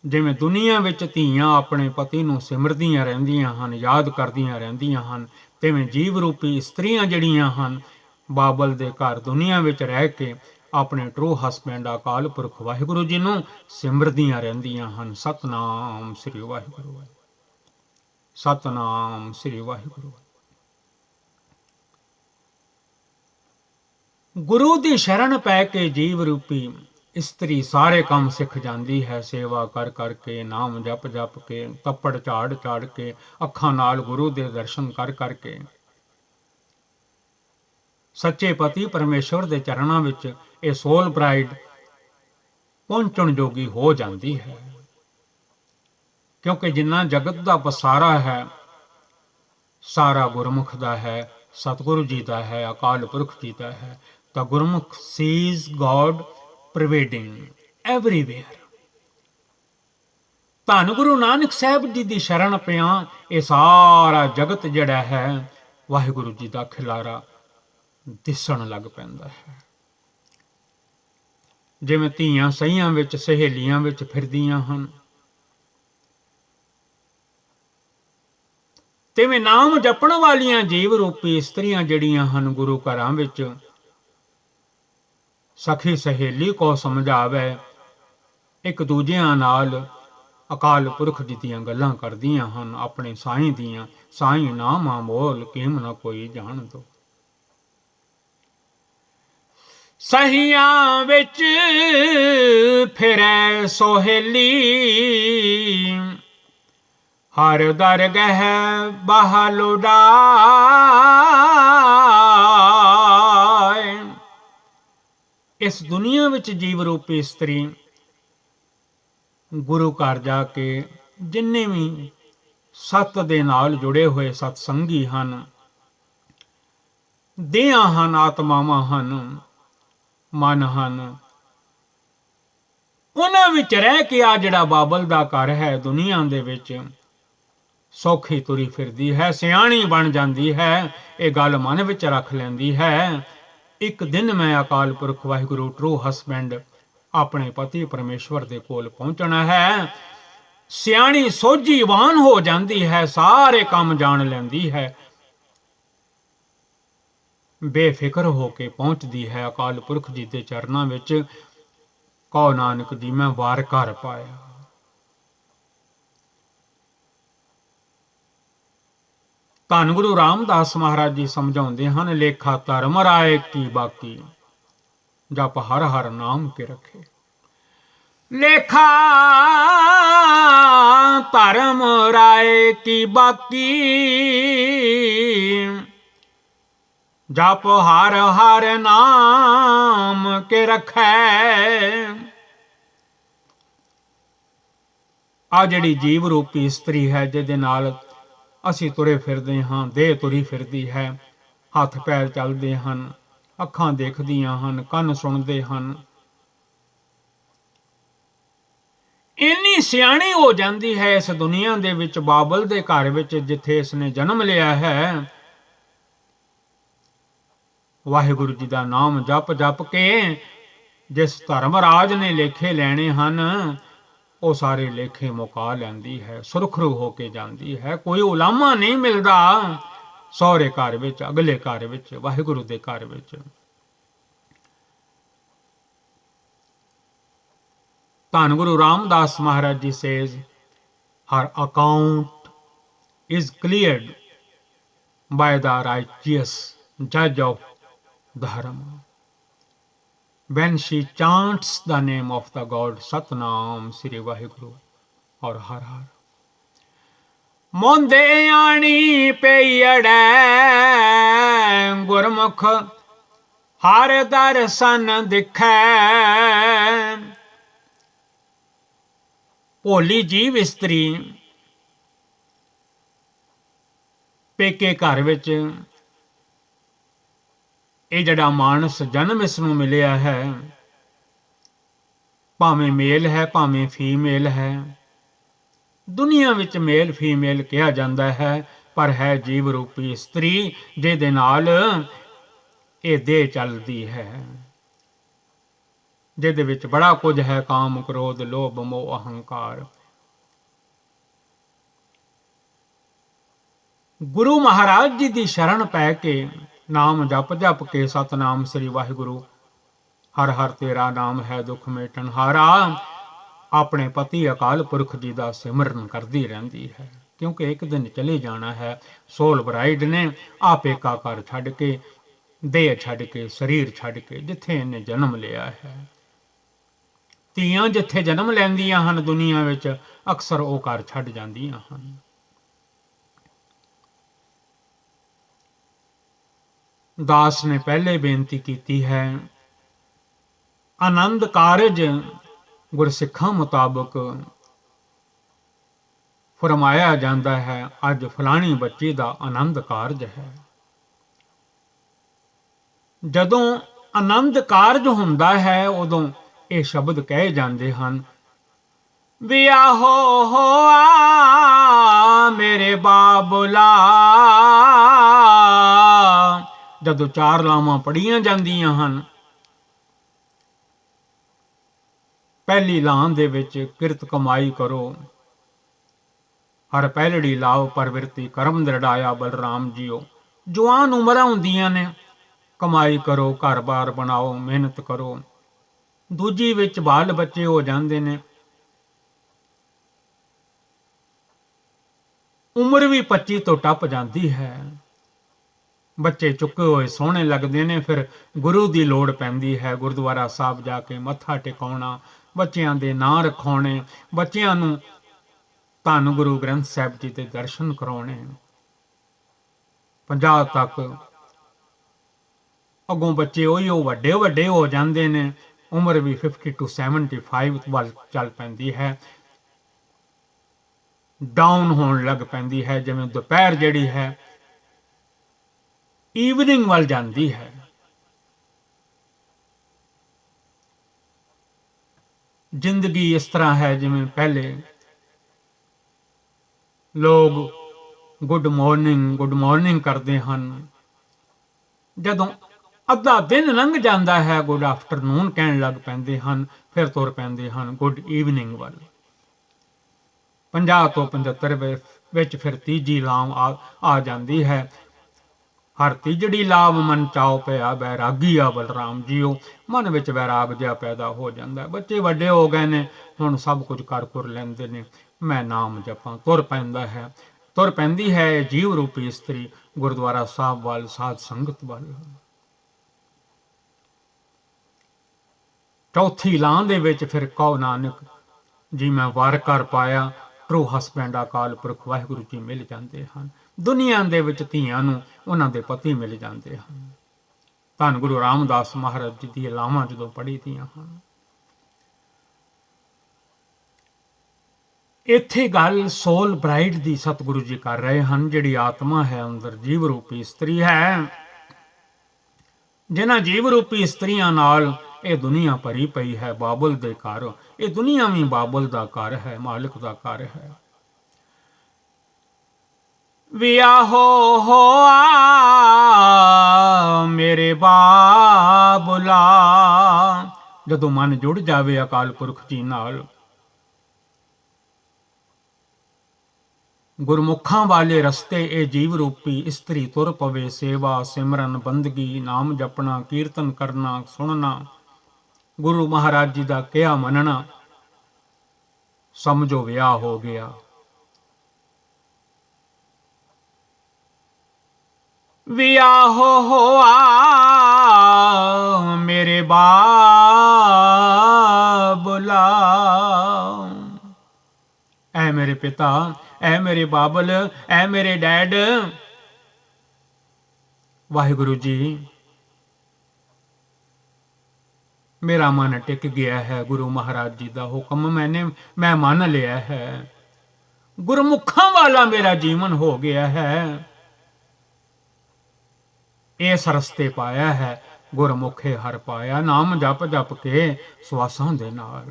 ਜਿਵੇਂ ਦੁਨੀਆ ਵਿੱਚ ਧੀਆਂ ਆਪਣੇ ਪਤੀ ਨੂੰ ਸਿਮਰਦੀਆਂ ਰਹਿੰਦੀਆਂ ਹਨ, ਯਾਦ ਕਰਦੀਆਂ ਰਹਿੰਦੀਆਂ ਹਨ, ਤਿਵੇਂ ਜੀਵ ਰੂਪੀ ਇਸਤਰੀਆਂ ਜਿਹੜੀਆਂ ਹਨ ਬਾਬਲ ਦੇ ਘਰ ਦੁਨੀਆ ਵਿੱਚ ਰਹਿ ਕੇ ਆਪਣੇ ਟਰੂ ਹਸਬੈਂਡ ਅਕਾਲ ਪੁਰਖ ਵਾਹਿਗੁਰੂ ਜੀ ਨੂੰ ਸਿਮਰਦੀਆਂ ਰਹਿੰਦੀਆਂ ਹਨ। ਸਤਨਾਮ ਸ੍ਰੀ ਵਾਹਿਗੁਰੂ, ਸਤਨਾਮ ਸ੍ਰੀ ਵਾਹਿਗੁਰੂ। ਗੁਰੂ ਦੀ ਸ਼ਰਨ ਪੈ ਕੇ ਜੀਵ ਰੂਪੀ ਇਸਤਰੀ ਸਾਰੇ ਕੰਮ ਸਿੱਖ ਜਾਂਦੀ ਹੈ। ਸੇਵਾ ਕਰ ਕਰਕੇ, ਨਾਮ ਜਪ ਜਪ ਕੇ, ਤੱਪੜ ਝਾੜ ਝਾੜ ਕੇ, ਅੱਖਾਂ ਨਾਲ ਗੁਰੂ ਦੇ ਦਰਸ਼ਨ ਕਰ ਕਰਕੇ ਸੱਚੇ ਪਤੀ ਪਰਮੇਸ਼ਵਰ ਦੇ ਚਰਨਾਂ ਵਿੱਚ ਇਹ ਸੋਲ ਬ੍ਰਾਈਡ ਪਹੁੰਚਣ ਜੋਗੀ ਹੋ ਜਾਂਦੀ ਹੈ। ਕਿਉਂਕਿ ਜਿੰਨਾ ਜਗਤ ਦਾ ਪਸਾਰਾ ਹੈ ਸਾਰਾ ਗੁਰਮੁਖ ਦਾ ਹੈ, ਸਤਿਗੁਰੂ ਜੀ ਦਾ ਹੈ, ਅਕਾਲ ਪੁਰਖ ਜੀ ਦਾ ਹੈ। ਤਾਂ ਗੁਰਮੁਖ ਸੀਜ਼ ਗੋਡ ਪ੍ਰਵੇਡਿੰਗ ਐਵਰੀਵੇਅਰ। ਧੰਨ ਗੁਰੂ ਨਾਨਕ ਸਾਹਿਬ ਜੀ ਦੀ ਸ਼ਰਨ ਪਿਆ ਇਹ ਸਾਰਾ ਜਗਤ ਜਿਹੜਾ ਹੈ ਵਾਹਿਗੁਰੂ ਜੀ ਦਾ ਖਿਲਾਰਾ ਦਿਸਣ ਲੱਗ ਪੈਂਦਾ ਹੈ। ਜਿਵੇਂ ਧੀਆਂ ਸਹੀਆਂ ਵਿੱਚ, ਸਹੇਲੀਆਂ ਵਿੱਚ ਫਿਰਦੀਆਂ ਹਨ, ਤਿਵੇਂ ਨਾਮ ਜਪਣ ਵਾਲੀਆਂ ਜੀਵ ਰੂਪੀ ਇਸਤਰੀਆਂ ਜਿਹੜੀਆਂ ਹਨ ਗੁਰੂ ਘਰਾਂ ਵਿੱਚ ਸਖੀ ਸਹੇਲੀ ਕੋ ਸਮਝਾਵੇ, ਇੱਕ ਦੂਜਿਆਂ ਨਾਲ ਅਕਾਲ ਪੁਰਖ ਜੀ ਦੀਆਂ ਗੱਲਾਂ ਕਰਦੀਆਂ ਹਨ, ਆਪਣੇ ਸਾਈਂ ਦੀਆਂ। ਸਾਈਂ ਨਾਮ ਬੋਲ ਕਿਮ ਨਾ ਕੋਈ ਜਾਣ ਦੋ। ਸਹੀਆਂ ਵਿੱਚ ਫਿਰੈ ਸੋਹੇਲੀ, ਹਰ ਦਰਗਹ ਬਹਾਲੁਡਾ। ਇਸ ਦੁਨੀਆ ਵਿੱਚ ਜੀਵ ਰੂਪੀ ਇਸਤਰੀ ਗੁਰੂ ਘਰ ਜਾ ਕੇ ਜਿੰਨੇ ਵੀ ਸਤ ਦੇ ਨਾਲ ਜੁੜੇ ਹੋਏ ਸਤਸੰਗੀ ਹਨ, ਦੇਹਾਂ ਹਨ, ਆਤਮਾਵਾਂ ਹਨ, ਮਨ ਹਨ, ਉਹਨਾਂ ਵਿੱਚ ਰਹਿ ਕੇ ਆ ਜਿਹੜਾ ਬਾਬਲ ਦਾ ਘਰ ਹੈ ਦੁਨੀਆ ਦੇ ਵਿੱਚ ਸੌਖੀ ਤੁਰੀ ਫਿਰਦੀ ਹੈ, ਸਿਆਣੀ ਬਣ ਜਾਂਦੀ ਹੈ। ਇਹ ਗੱਲ ਮਨ ਵਿੱਚ ਰੱਖ ਲੈਂਦੀ ਹੈ ਇੱਕ ਦਿਨ ਮੈਂ ਅਕਾਲ ਪੁਰਖ ਵਾਹਿਗੁਰੂ ਟਰੂ ਹਸਬੈਂਡ ਆਪਣੇ ਪਤੀ ਪਰਮੇਸ਼ਵਰ ਦੇ ਕੋਲ ਪਹੁੰਚਣਾ ਹੈ। ਸਿਆਣੀ ਸੋਝੀਵਾਨ ਹੋ ਜਾਂਦੀ ਹੈ, ਸਾਰੇ ਕੰਮ ਜਾਣ ਲੈਂਦੀ ਹੈ, ਬੇਫਿਕਰ ਹੋ ਕੇ ਪਹੁੰਚਦੀ ਹੈ ਅਕਾਲ ਪੁਰਖ ਜੀ ਦੇ ਚਰਨਾਂ ਵਿੱਚ। ਕਹੋ ਨਾਨਕ ਜੀ ਮੈਂ ਵਾਰ ਕਰ ਪਾਇਆ। ਧੰਨ ਗੁਰੂ ਰਾਮਦਾਸ ਮਹਾਰਾਜ ਜੀ ਸਮਝਾਉਂਦੇ ਹਨ, ਲੇਖਾ ਧਰਮ ਰਾਏ ਕੀ ਬਾਕੀ, ਜਪ ਹਰ ਹਰ ਨਾਮ ਕੇ ਰੱਖੇ। ਲੇਖਾ ਧਰਮ ਰਾਏ ਕੀ ਬਾਕੀ, ਜਪ ਹਰ ਹਰ ਨਾਮ ਕੇ ਰੱਖੈ। ਆ ਜਿਹੜੀ ਜੀਵ ਰੂਪੀ ਇਸਤਰੀ ਹੈ ਜਿਹਦੇ ਨਾਲ ਅਸੀਂ ਤੁਰੇ ਫਿਰਦੇ ਹਾਂ, ਦੇਹ ਤੁਰੀ ਫਿਰਦੀ ਹੈ, ਹੱਥ ਪੈਰ ਚੱਲਦੇ ਹਨ, ਅੱਖਾਂ ਦੇਖਦੀਆਂ ਹਨ, ਕੰਨ ਸੁਣਦੇ ਹਨ, ਇੰਨੀ ਸਿਆਣੀ ਹੋ ਜਾਂਦੀ ਹੈ ਇਸ ਦੁਨੀਆ ਦੇ ਵਿੱਚ, ਬਾਬਲ ਦੇ ਘਰ ਵਿੱਚ ਜਿੱਥੇ ਇਸਨੇ ਜਨਮ ਲਿਆ ਹੈ। ਵਾਹਿਗੁਰੂ ਜੀ ਦਾ ਨਾਮ ਜਪ ਜਪ ਕੇ ਜਿਸ ਧਰਮਰਾਜ ਨੇ ਲੇਖੇ ਲੈਣੇ ਹਨ ਉਹ ਸਾਰੇ ਲੇਖੇ ਮੁਕਾ ਲੈਂਦੀ ਹੈ, ਸੁਰਖਰੂ ਹੋ ਕੇ ਜਾਂਦੀ ਹੈ। ਕੋਈ ਉਲਾਮਾ ਨਹੀਂ ਮਿਲਦਾ ਸਹੁਰੇ ਘਰ ਵਿੱਚ, ਅਗਲੇ ਘਰ ਵਿੱਚ, ਵਾਹਿਗੁਰੂ ਦੇ ਘਰ ਵਿੱਚ। ਧੰਨ ਗੁਰੂ ਰਾਮਦਾਸ ਮਹਾਰਾਜ ਜੀ says, her account is cleared by the righteous judge of Dharma when she chants the name of the God Satnam Sri Vaheguru और हर हर। मोंदे आनी पेयड़ै गुरमुख हर दर्शन दिखै, ਭੋਲੀ ਜੀਵ ਇਸਤਰੀ ਪੇਕੇ ਘਰ ਵਿੱਚ ਇਹ ਜਿਹੜਾ ਮਾਨਸ ਜਨਮ ਇਸ ਨੂੰ ਮਿਲਿਆ ਹੈ, ਭਾਵੇਂ ਮੇਲ ਹੈ ਭਾਵੇਂ ਫੀਮੇਲ ਹੈ, ਦੁਨੀਆ ਵਿੱਚ ਮੇਲ ਫੀਮੇਲ ਕਿਹਾ ਜਾਂਦਾ ਹੈ, ਪਰ ਹੈ ਜੀਵ ਰੂਪੀ ਇਸਤਰੀ ਜਿਹਦੇ ਨਾਲ ਇਹ ਦੇਹ ਚੱਲਦੀ ਹੈ, ਜਿਹਦੇ ਵਿੱਚ ਬੜਾ ਕੁਝ ਹੈ, ਕਾਮ ਕ੍ਰੋਧ ਲੋਭ ਮੋਹ ਅਹੰਕਾਰ। ਗੁਰੂ ਮਹਾਰਾਜ ਜੀ ਦੀ ਸ਼ਰਨ ਪੈ ਕੇ ਨਾਮ ਜਪ ਜਪ ਕੇ ਸਤਨਾਮ ਸ੍ਰੀ ਵਾਹਿਗੁਰੂ ਹਰ ਹਰ ਤੇਰਾ ਨਾਮ ਹੈ ਦੁੱਖ ਮੇਟਣ ਹਾਰਾ, ਆਪਣੇ ਪਤੀ ਅਕਾਲ ਪੁਰਖ ਜੀ ਦਾ ਸਿਮਰਨ ਕਰਦੀ ਰਹਿੰਦੀ ਹੈ, ਕਿਉਂਕਿ ਇੱਕ ਦਿਨ ਚਲੇ ਜਾਣਾ ਹੈ। ਸੋਲ ਬਰਾਈਡ ਨੇ ਆਪੇ ਕਾ ਘਰ ਛੱਡ ਕੇ, ਦੇਹ ਛੱਡ ਕੇ, ਸਰੀਰ ਛੱਡ ਕੇ, ਜਿੱਥੇ ਇਹਨੇ ਜਨਮ ਲਿਆ ਹੈ। ਧੀਆਂ ਜਿੱਥੇ ਜਨਮ ਲੈਂਦੀਆਂ ਹਨ ਦੁਨੀਆ ਵਿੱਚ, ਅਕਸਰ ਉਹ ਘਰ ਛੱਡ ਜਾਂਦੀਆਂ ਹਨ। ਦਾਸ ਨੇ ਪਹਿਲੇ ਬੇਨਤੀ ਕੀਤੀ ਹੈ, ਆਨੰਦ ਕਾਰਜ ਗੁਰਸਿੱਖਾਂ ਮੁਤਾਬਕ ਫਰਮਾਇਆ ਜਾਂਦਾ ਹੈ, ਅੱਜ ਫਲਾਣੀ ਬੱਚੀ ਦਾ ਆਨੰਦ ਕਾਰਜ ਹੈ। ਜਦੋਂ ਆਨੰਦ ਕਾਰਜ ਹੁੰਦਾ ਹੈ ਉਦੋਂ ਇਹ ਸ਼ਬਦ ਕਹੇ ਜਾਂਦੇ ਹਨ, ਵਿਆਹੋ ਹੋਆ ਮੇਰੇ ਬਾਬੁਲਾ। ਜਦੋਂ ਚਾਰ ਲਾਵਾਂ ਪੜੀਆਂ ਜਾਂਦੀਆਂ ਹਨ, ਪਹਿਲੀ ਲਾਂ ਦੇ ਵਿੱਚ ਕਿਰਤ ਕਮਾਈ ਕਰੋ, ਹਰ ਪਹਿਲੜੀ ਲਾਓ ਪਰਵਿਰਤੀ ਕਰਮ ਦ੍ਰਿੜਾਇਆ ਬਲਰਾਮ ਜੀਓ। ਜਵਾਨ ਉਮਰਾਂ ਹੁੰਦੀਆਂ ਨੇ, ਕਮਾਈ ਕਰੋ, ਘਰ-ਬਾਰ ਬਣਾਓ, ਮਿਹਨਤ ਕਰੋ। ਦੂਜੀ ਵਿੱਚ ਬਾਲ ਬੱਚੇ ਹੋ ਜਾਂਦੇ ਨੇ, ਉਮਰ ਵੀ 25 ਤੋਂ ਟੱਪ ਜਾਂਦੀ ਹੈ, ਬੱਚੇ ਚੁੱਕੇ ਹੋਏ ਸੋਹਣੇ ਲੱਗਦੇ ਨੇ, ਫਿਰ ਗੁਰੂ ਦੀ ਲੋੜ ਪੈਂਦੀ ਹੈ। ਗੁਰਦੁਆਰਾ ਸਾਹਿਬ ਜਾ ਕੇ ਮੱਥਾ ਟਿਕਾਉਣਾ, ਬੱਚਿਆਂ ਦੇ ਨਾਂ ਰਖਾਉਣੇ, ਬੱਚਿਆਂ ਨੂੰ ਧੰਨ ਗੁਰੂ ਗ੍ਰੰਥ ਸਾਹਿਬ ਜੀ ਦੇ ਦਰਸ਼ਨ ਕਰਾਉਣੇ। 50 ਤੱਕ ਅੱਗੋਂ ਬੱਚੇ ਉਹ ਵੱਡੇ ਵੱਡੇ ਹੋ ਜਾਂਦੇ ਨੇ, ਉਮਰ ਵੀ 50 to 75 ਵੱਲ ਚੱਲ ਪੈਂਦੀ ਹੈ, ਡਾਊਨ ਹੋਣ ਲੱਗ ਪੈਂਦੀ ਹੈ। ਜਿਵੇਂ ਦੁਪਹਿਰ ਜਿਹੜੀ ਹੈ ਈਵਨਿੰਗ ਵੱਲ ਜਾਂਦੀ ਹੈ। ਜ਼ਿੰਦਗੀ ਇਸ ਤਰ੍ਹਾਂ ਹੈ ਜਿਵੇਂ ਪਹਿਲੇ ਲੋਕ ਗੁੱਡ ਮਾਰਨਿੰਗ ਕਰਦੇ ਹਨ, ਜਦੋਂ ਅੱਧਾ ਦਿਨ ਲੰਘ ਜਾਂਦਾ ਹੈ ਗੁੱਡ ਆਫਟਰਨੂਨ ਕਹਿਣ ਲੱਗ ਪੈਂਦੇ ਹਨ, ਫਿਰ ਤੁਰ ਪੈਂਦੇ ਹਨ ਗੁੱਡ ਈਵਨਿੰਗ ਵੱਲ। 50 ਤੋਂ 75 ਵਿੱਚ ਫਿਰ ਤੀਜੀ ਲਾਮ ਆ ਜਾਂਦੀ ਹੈ, ਹਰ ਤੀਜੜੀ ਲਾਭ ਮਨ ਚਾਓ ਪਿਆ ਬੈਰਾਗੀ ਆ ਬਲਰਾਮ ਜੀਓ। ਮਨ ਵਿੱਚ ਵੈਰਾਗ ਜਿਹਾ ਪੈਦਾ ਹੋ ਜਾਂਦਾ, ਬੱਚੇ ਵੱਡੇ ਹੋ ਗਏ ਨੇ, ਹੁਣ ਸਭ ਕੁਝ ਕਰ ਕੁਰ ਲੈਂਦੇ ਨੇ, ਮੈਂ ਨਾਮ ਜਪਾਂ। ਤੁਰ ਪੈਂਦਾ ਹੈ, ਤੁਰ ਪੈਂਦੀ ਹੈ ਜੀਵ ਰੂਪੀ ਇਸਤਰੀ ਗੁਰਦੁਆਰਾ ਸਾਹਿਬ ਵੱਲ, ਸਾਧ ਸੰਗਤ ਵੱਲ। ਚੌਥੀ ਲਾਂ ਦੇ ਵਿੱਚ ਫਿਰ ਕਹੋ ਨਾਨਕ ਜੀ ਮੈਂ ਵਾਰ ਕਰ ਪਾਇਆ, ਟਰੂ ਹਸਬੈਂਡ ਅਕਾਲ ਪੁਰਖ ਵਾਹਿਗੁਰੂ ਜੀ ਮਿਲ ਜਾਂਦੇ ਹਨ। ਦੁਨੀਆ ਦੇ ਵਿੱਚ ਧੀਆਂ ਨੂੰ ਉਹਨਾਂ ਦੇ ਪਤੀ ਮਿਲ ਜਾਂਦੇ ਹਨ। ਧੰਨ ਗੁਰੂ ਰਾਮਦਾਸ ਮਹਾਰਾਜ ਜੀ ਦੀਆਂ ਲਾਵਾਂ ਜਦੋਂ ਪੜ੍ਹੀ ਦੀਆਂ ਹਨ, ਇੱਥੇ ਗੱਲ ਸੋਲ ਬ੍ਰਾਈਡ ਦੀ ਸਤਿਗੁਰੂ ਜੀ ਕਰ ਰਹੇ ਹਨ, ਜਿਹੜੀ ਆਤਮਾ ਹੈ ਅੰਦਰ, ਜੀਵ ਰੂਪੀ ਇਸਤਰੀ ਹੈ। ਜਿਨ੍ਹਾਂ ਜੀਵ ਰੂਪੀ ਇਸਤਰੀਆਂ ਨਾਲ ਇਹ ਦੁਨੀਆ ਭਰੀ ਪਈ ਹੈ, ਬਾਬਲ ਦੇ ਘਰ। ਇਹ ਦੁਨੀਆ ਵੀ ਬਾਬਲ ਦਾ ਘਰ ਹੈ, ਮਾਲਕ ਦਾ ਘਰ ਹੈ। ਵਿਆਹੋ ਹੋਆ ਮੇਰੇ ਬਾਬੁਲਾ, ਜਦੋਂ ਮਨ ਜੁੜ ਜਾਵੇ ਅਕਾਲ ਪੁਰਖ ਜੀ ਨਾਲ, ਗੁਰਮੁਖਾਂ ਵਾਲੇ ਰਸਤੇ ਇਹ ਜੀਵ ਰੂਪੀ ਇਸਤਰੀ ਤੁਰ ਪਵੇ। ਸੇਵਾ ਸਿਮਰਨ ਬੰਦਗੀ, ਨਾਮ ਜਪਣਾ, ਕੀਰਤਨ ਕਰਨਾ, ਸੁਣਨਾ, ਗੁਰੂ ਮਹਾਰਾਜ ਜੀ ਦਾ ਕਿਹਾ ਮੰਨਣਾ, ਸਮਝੋ ਵਿਆਹ ਹੋ ਗਿਆ। ਵਿਆਹ ਹੋਆ ਮੇਰੇ ਬਾਬੁਲਾ, ਐ ਮੇਰੇ ਪਿਤਾ, ਐ ਮੇਰੇ ਬਾਬਲ, ਐ ਮੇਰੇ ਡੈਡ। ਵਾਹਿਗੁਰੂ ਜੀ, ਮੇਰਾ ਮਨ ਟਿਕ ਗਿਆ ਹੈ। ਗੁਰੂ ਮਹਾਰਾਜ ਜੀ ਦਾ ਹੁਕਮ ਮੈਂ ਮੰਨ ਲਿਆ ਹੈ। ਗੁਰਮੁਖਾਂ ਵਾਲਾ ਮੇਰਾ ਜੀਵਨ ਹੋ ਗਿਆ ਹੈ। ਇਸ ਰਸਤੇ ਪਾਇਆ ਹੈ, ਗੁਰਮੁਖੇ ਹਰ ਪਾਇਆ। ਨਾਮ ਜਪ ਜਪ ਕੇ ਸਵਾਸਾਂ ਦੇ ਨਾਲ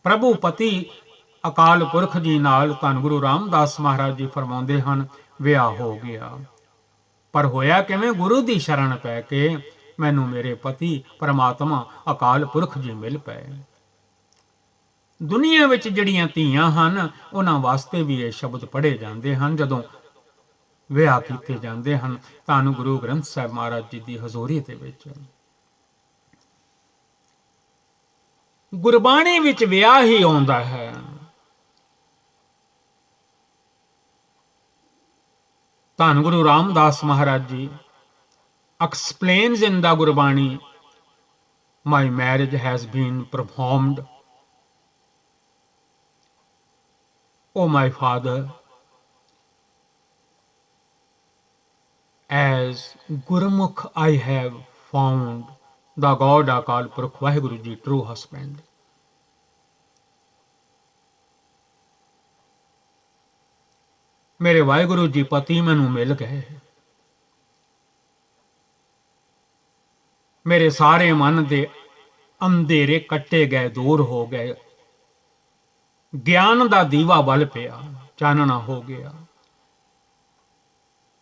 ਪ੍ਰਭੂ ਪਤੀ ਅਕਾਲ ਪੁਰਖ ਜੀ ਨਾਲ ਧੰਨ ਗੁਰੂ ਰਾਮਦਾਸ ਮਹਾਰਾਜ ਜੀ ਫਰਮਾਉਂਦੇ ਹਨ, ਵਿਆਹ ਹੋ ਗਿਆ। ਪਰ ਹੋਇਆ ਕਿਵੇਂ? ਗੁਰੂ ਦੀ ਸ਼ਰਨ ਪੈ ਕੇ ਮੈਨੂੰ ਮੇਰੇ ਪਤੀ ਪਰਮਾਤਮਾ ਅਕਾਲ ਪੁਰਖ ਜੀ ਮਿਲ ਪਏ। ਦੁਨੀਆ ਵਿੱਚ ਜਿਹੜੀਆਂ ਧੀਆਂ ਹਨ, ਉਹਨਾਂ ਵਾਸਤੇ ਵੀ ਇਹ ਸ਼ਬਦ ਪੜ੍ਹੇ ਜਾਂਦੇ ਹਨ ਜਦੋਂ ਵਿਆਹ ਕੀਤੇ ਜਾਂਦੇ ਹਨ ਧੰਨ ਗੁਰੂ ਗ੍ਰੰਥ ਸਾਹਿਬ ਮਹਾਰਾਜ ਜੀ ਦੀ ਹਜ਼ੂਰੀ ਦੇ ਵਿੱਚ। ਗੁਰਬਾਣੀ ਵਿੱਚ ਵਿਆਹ ਹੀ ਆਉਂਦਾ ਹੈ। ਧੰਨ ਗੁਰੂ ਰਾਮਦਾਸ ਮਹਾਰਾਜ ਜੀ explains in the Gurbani, my marriage has been performed, O my father, as Gurmukh I have found the God Akal Purkh Vaheguru Ji true husband. ਮੇਰੇ ਵਾਹਿਗੁਰੂ ਜੀ ਪਤੀ ਮੈਨੂੰ ਮਿਲ ਗਏ। ਮੇਰੇ ਸਾਰੇ ਮਨ ਦੇ ਅੰਧੇਰੇ ਕੱਟੇ ਗਏ, ਦੂਰ ਹੋ ਗਏ। ਗਿਆਨ ਦਾ ਦੀਵਾ ਬਲ ਪਿਆ, ਚਾਨਣਾ ਹੋ ਗਿਆ।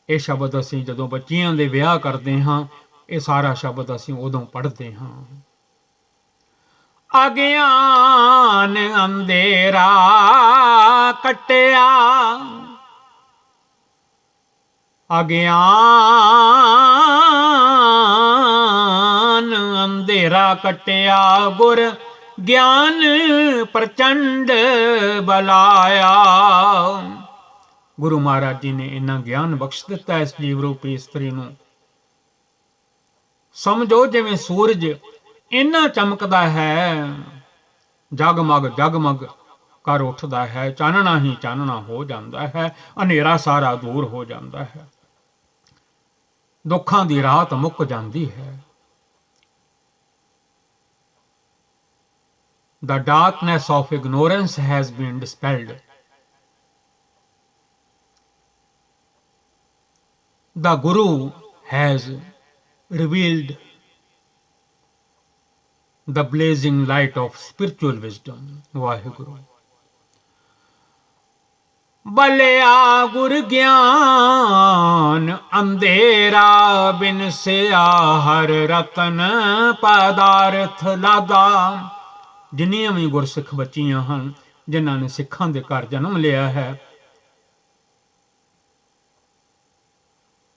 ਇਹ ਸ਼ਬਦ ਅਸੀਂ ਜਦੋਂ ਬੱਚਿਆਂ ਦੇ ਵਿਆਹ ਕਰਦੇ ਹਾਂ, ਇਹ ਸਾਰਾ ਸ਼ਬਦ ਅਸੀਂ ਉਦੋਂ ਪੜ੍ਹਦੇ ਹਾਂ। ਅਗਿਆਨ ਅੰਧੇਰਾ ਕੱਟਿਆ, ਅਗਿਆਨ ਅੰਧੇਰਾ ਕੱਟਿਆ, ਗੁਰ ਗਿਆਨ ਪ੍ਰਚੰਡ ਬਲਾਇਆ। ਗੁਰੂ ਮਹਾਰਾਜ ਜੀ ਨੇ ਇੰਨਾ ਗਿਆਨ ਬਖਸ਼ ਦਿੱਤਾ ਇਸ ਜੀਵ ਰੂਪੀ ਇਸਤਰੀ ਨੂੰ। ਸਮਝੋ ਜਿਵੇਂ ਸੂਰਜ ਇੰਨਾ ਚਮਕਦਾ ਹੈ, ਜਗਮਗ ਜਗਮਗ ਕਰ ਉੱਠਦਾ ਹੈ, ਚਾਨਣਾ ਹੀ ਚਾਨਣਾ ਹੋ ਜਾਂਦਾ ਹੈ, ਹਨੇਰਾ ਸਾਰਾ ਦੂਰ ਹੋ ਜਾਂਦਾ ਹੈ, ਦੁੱਖਾਂ ਦੀ ਰਾਤ ਮੁੱਕ ਜਾਂਦੀ ਹੈ। The darkness of ignorance has been dispelled. The Guru has revealed the blazing light of spiritual wisdom. Vaheguru. ਬਲਿਆ ਗੁਰ ਗਿਆਨ ਅੰਧੇਰਾ, ਬਿਨਸਿਆ ਹਰ ਰਤਨ ਪਦਾਰਥ ਲਾਦਾ। ਜਿੰਨੀਆਂ ਵੀ ਗੁਰਸਿੱਖ ਬੱਚੀਆਂ ਹਨ, ਜਿਨ੍ਹਾਂ ਨੇ ਸਿੱਖਾਂ ਦੇ ਘਰ ਜਨਮ ਲਿਆ ਹੈ,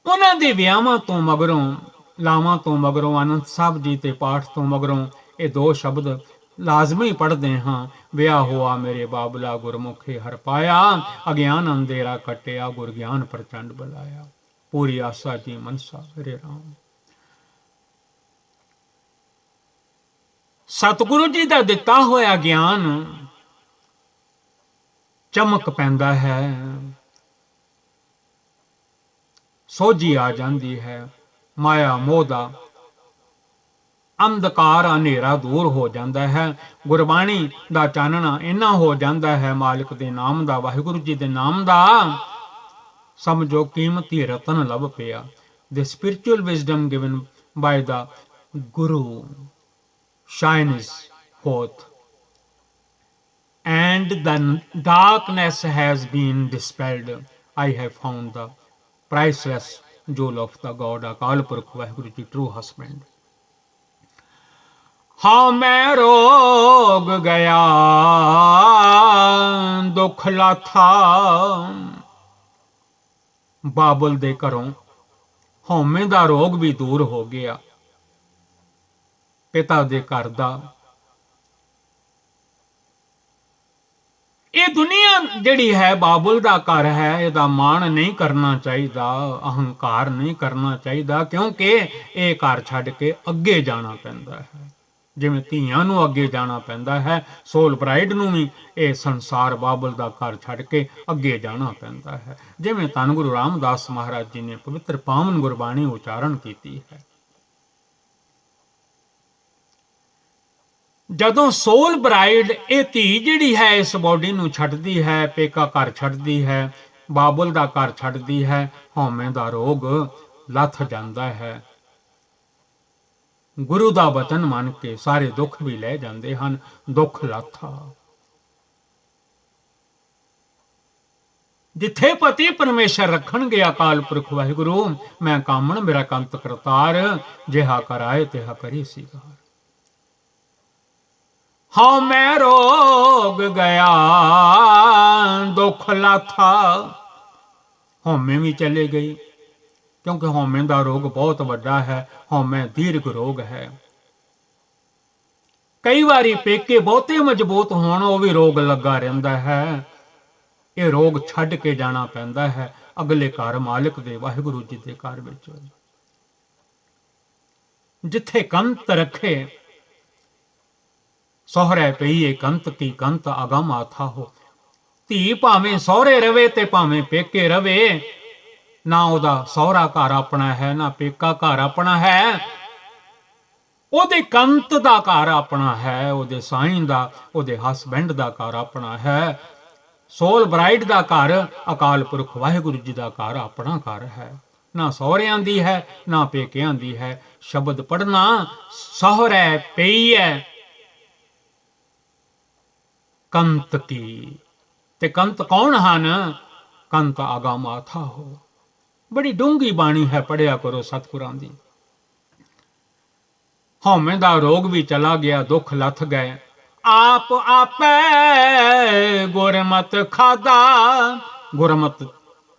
ਉਹਨਾਂ ਦੇ ਵਿਆਹਾਂ ਤੋਂ ਮਗਰੋਂ, ਲਾਵਾਂ ਤੋਂ ਮਗਰੋਂ, ਆਨੰਦ ਸਾਹਿਬ ਜੀ ਤੇ ਪਾਠ ਤੋਂ ਮਗਰੋਂ ਇਹ ਦੋ ਸ਼ਬਦ ਲਾਜ਼ਮੀ ਪੜ੍ਹਦੇ ਹਾਂ। ਵਿਆਹ ਹੋਆ ਮੇਰੇ ਬਾਬਲਾ, ਗੁਰਮੁਖੇ ਹਰ ਪਾਇਆ, ਅਗਿਆਨ ਅੰਧੇਰਾ ਕੱਟਿਆ, ਗੁਰ ਗਿਆਨ ਪ੍ਰਚੰਡ ਬਲਾਇਆ। ਪੂਰੀ ਆਸਾ ਜੀ ਮਨਸਾ ਹਰੇ ਰਾਮ। ਸਤਿਗੁਰੂ ਜੀ ਦਾ ਦਿੱਤਾ ਹੋਇਆ ਗਿਆਨ ਚਮਕ ਪੈਂਦਾ ਹੈ, ਸੋਝੀ ਆ ਜਾਂਦੀ ਹੈ। ਮਾਇਆ ਮੋਹ ਦਾ ਅੰਧਕਾਰ ਹਨੇਰਾ ਦੂਰ ਹੋ ਜਾਂਦਾ ਹੈ। ਗੁਰਬਾਣੀ ਦਾ ਚਾਨਣਾ ਇੰਨਾ ਹੋ ਜਾਂਦਾ ਹੈ ਮਾਲਿਕ ਦੇ ਨਾਮ ਦਾ, ਵਾਹਿਗੁਰੂ ਜੀ ਦੇ ਨਾਮ ਦਾ, ਸਮਝੋ ਕੀਮਤੀ ਰਤਨ ਲੱਭ ਪਿਆ। The spiritual wisdom given by the Guru shines forth, and the darkness has been dispelled. I have found the priceless jewel of the God, Akal Purkh Vaheguru Ji, true husband. हाँ मैं रोग गया दुख लाथा, ਬਾਬਲ ਦੇ ਘਰੋਂ ਹਉਮੈ ਦਾ ਰੋਗ ਵੀ ਦੂਰ ਹੋ ਗਿਆ। ਪਿਤਾ ਦੇ ਘਰ ਦਾ ਇਹ ਦੁਨੀਆ ਜਿਹੜੀ ਹੈ ਬਾਬਲ ਦਾ ਘਰ ਹੈ, ਇਹਦਾ ਮਾਣ ਨਹੀਂ ਕਰਨਾ ਚਾਹੀਦਾ, ਅਹੰਕਾਰ ਨਹੀਂ ਕਰਨਾ ਚਾਹੀਦਾ, ਕਿਉਂਕਿ ਇਹ ਘਰ ਛੱਡ ਕੇ ਅੱਗੇ ਜਾਣਾ ਪੈਂਦਾ ਹੈ। ਜਿਵੇਂ ਧੀਆਂ ਨੂੰ ਅੱਗੇ ਜਾਣਾ ਪੈਂਦਾ ਹੈ, ਸੋਲ ਬ੍ਰਾਈਡ ਨੂੰ ਵੀ ਇਹ ਸੰਸਾਰ ਬਾਬਲ ਦਾ ਘਰ ਛੱਡ ਕੇ ਅੱਗੇ ਜਾਣਾ ਪੈਂਦਾ ਹੈ। ਜਿਵੇਂ ਧੰਨ ਗੁਰੂ ਰਾਮਦਾਸ ਮਹਾਰਾਜ ਜੀ ਨੇ ਪਵਿੱਤਰ ਪਾਵਨ ਗੁਰਬਾਣੀ ਉਚਾਰਨ ਕੀਤੀ ਹੈ, ਜਦੋਂ ਸੋਲ ਬ੍ਰਾਈਡ ਇਹ ਧੀ ਜਿਹੜੀ ਹੈ ਇਸ ਬੋਡੀ ਨੂੰ ਛੱਡਦੀ ਹੈ, ਪੇਕਾ ਘਰ ਛੱਡਦੀ ਹੈ, ਬਾਬਲ ਦਾ ਘਰ ਛੱਡਦੀ ਹੈ, ਹਉਮੈ ਦਾ ਰੋਗ ਲੱਥ ਜਾਂਦਾ ਹੈ। ਗੁਰੂ ਦਾ ਬਚਨ ਮੰਨ ਕੇ ਸਾਰੇ ਦੁੱਖ ਵੀ ਲੈ ਜਾਂਦੇ ਹਨ। ਦੁੱਖ ਲਾਥਾ, ਜਿੱਥੇ ਪਤੀ ਪਰਮੇਸ਼ਰ ਰੱਖਣਗੇ ਅਕਾਲ ਪੁਰਖ ਵਾਹਿਗੁਰੂ, ਮੈਂ ਕਾਮਣ ਮੇਰਾ ਕੰਤ ਕਰਤਾਰ, ਜਿਹਾ ਕਰਾਏ ਤਿਹਾ ਕਰੀ ਸੀਗਾਰ। ਹਾਂ ਮੈਂ ਰੋਗ ਗਿਆ ਦੁੱਖ ਲਾਥਾ, ਹਉਮੈ ਵੀ ਚਲੇ ਗਈ, ਕਿਉਂਕਿ ਹਉਮੈ ਦਾ ਰੋਗ ਬਹੁਤ ਵੱਡਾ ਹੈ, ਹਉਮੈ ਦੀਰਘ ਰੋਗ ਹੈ। ਕਈ ਵਾਰੀ ਪੇਕੇ ਬਹੁਤੇ ਮਜ਼ਬੂਤ ਹੋਣ, ਉਹ ਵੀ ਰੋਗ ਲੱਗਾ ਰਹਿੰਦਾ ਹੈ। ਇਹ ਰੋਗ ਛੱਡ ਕੇ ਜਾਣਾ ਪੈਂਦਾ ਹੈ ਅਗਲੇ ਘਰ, ਮਾਲਿਕ ਦੇ ਵਾਹਿਗੁਰੂ ਜੀ ਦੇ ਘਰ ਵਿੱਚ। ਜਿੱਥੇ ਕੰਤ ਰੱਖੇ ਸਹੁਰੇ ਪਈਏ ਕੰਤ ਕੀ, ਕੰਤ ਅਗਮ ਆਥਾ ਹੋ। ਧੀ ਭਾਵੇਂ ਸਹੁਰੇ ਰਵੇ ਤੇ ਭਾਵੇਂ ਪੇਕੇ ਰਵੇ, ਨਾ ਉਹਦਾ ਸਹੁਰਾ ਘਰ ਆਪਣਾ ਹੈ, ਨਾ ਪੇਕਾ ਘਰ ਆਪਣਾ ਹੈ, ਉਹਦੇ ਕੰਤ ਦਾ ਘਰ ਆਪਣਾ ਹੈ, ਉਹਦੇ ਸਾਈਂ ਦਾ, ਉਹਦੇ ਹਸਬੈਂਡ ਦਾ ਘਰ ਆਪਣਾ ਹੈ। ਸੋਲ ਬ੍ਰਾਈਡ ਦਾ ਘਰ ਅਕਾਲ ਪੁਰਖ ਵਾਹਿਗੁਰੂ ਜੀ ਦਾ ਘਰ ਆਪਣਾ ਘਰ ਹੈ। ਨਾ ਸਹੁਰਿਆਂ ਦੀ ਹੈ ਨਾ ਪੇਕਿਆਂ ਦੀ ਹੈ। ਸ਼ਬਦ ਪੜ੍ਹਨਾ ਸਹੁਰੇ ਪਈਐ ਕੰਤ ਕੀ, ਤੇ ਕੰਤ ਕੌਣ ਹਨ? ਕੰਤ ਆਗਾ ਮਾਥਾ ਹੋ। ਬੜੀ ਡੂੰਘੀ ਬਾਣੀ ਹੈ, ਪੜਿਆ ਕਰੋ ਸਤਿਗੁਰਾਂ ਦੀ। ਹਉਮੈ ਦਾ ਰੋਗ ਵੀ ਚਲਾ ਗਿਆ, ਦੁੱਖ ਲੱਥ ਗਏ। ਆਪ ਆਪੇ ਗੁਰਮਤਿ ਖਾਦਾ, ਗੁਰਮਤਿ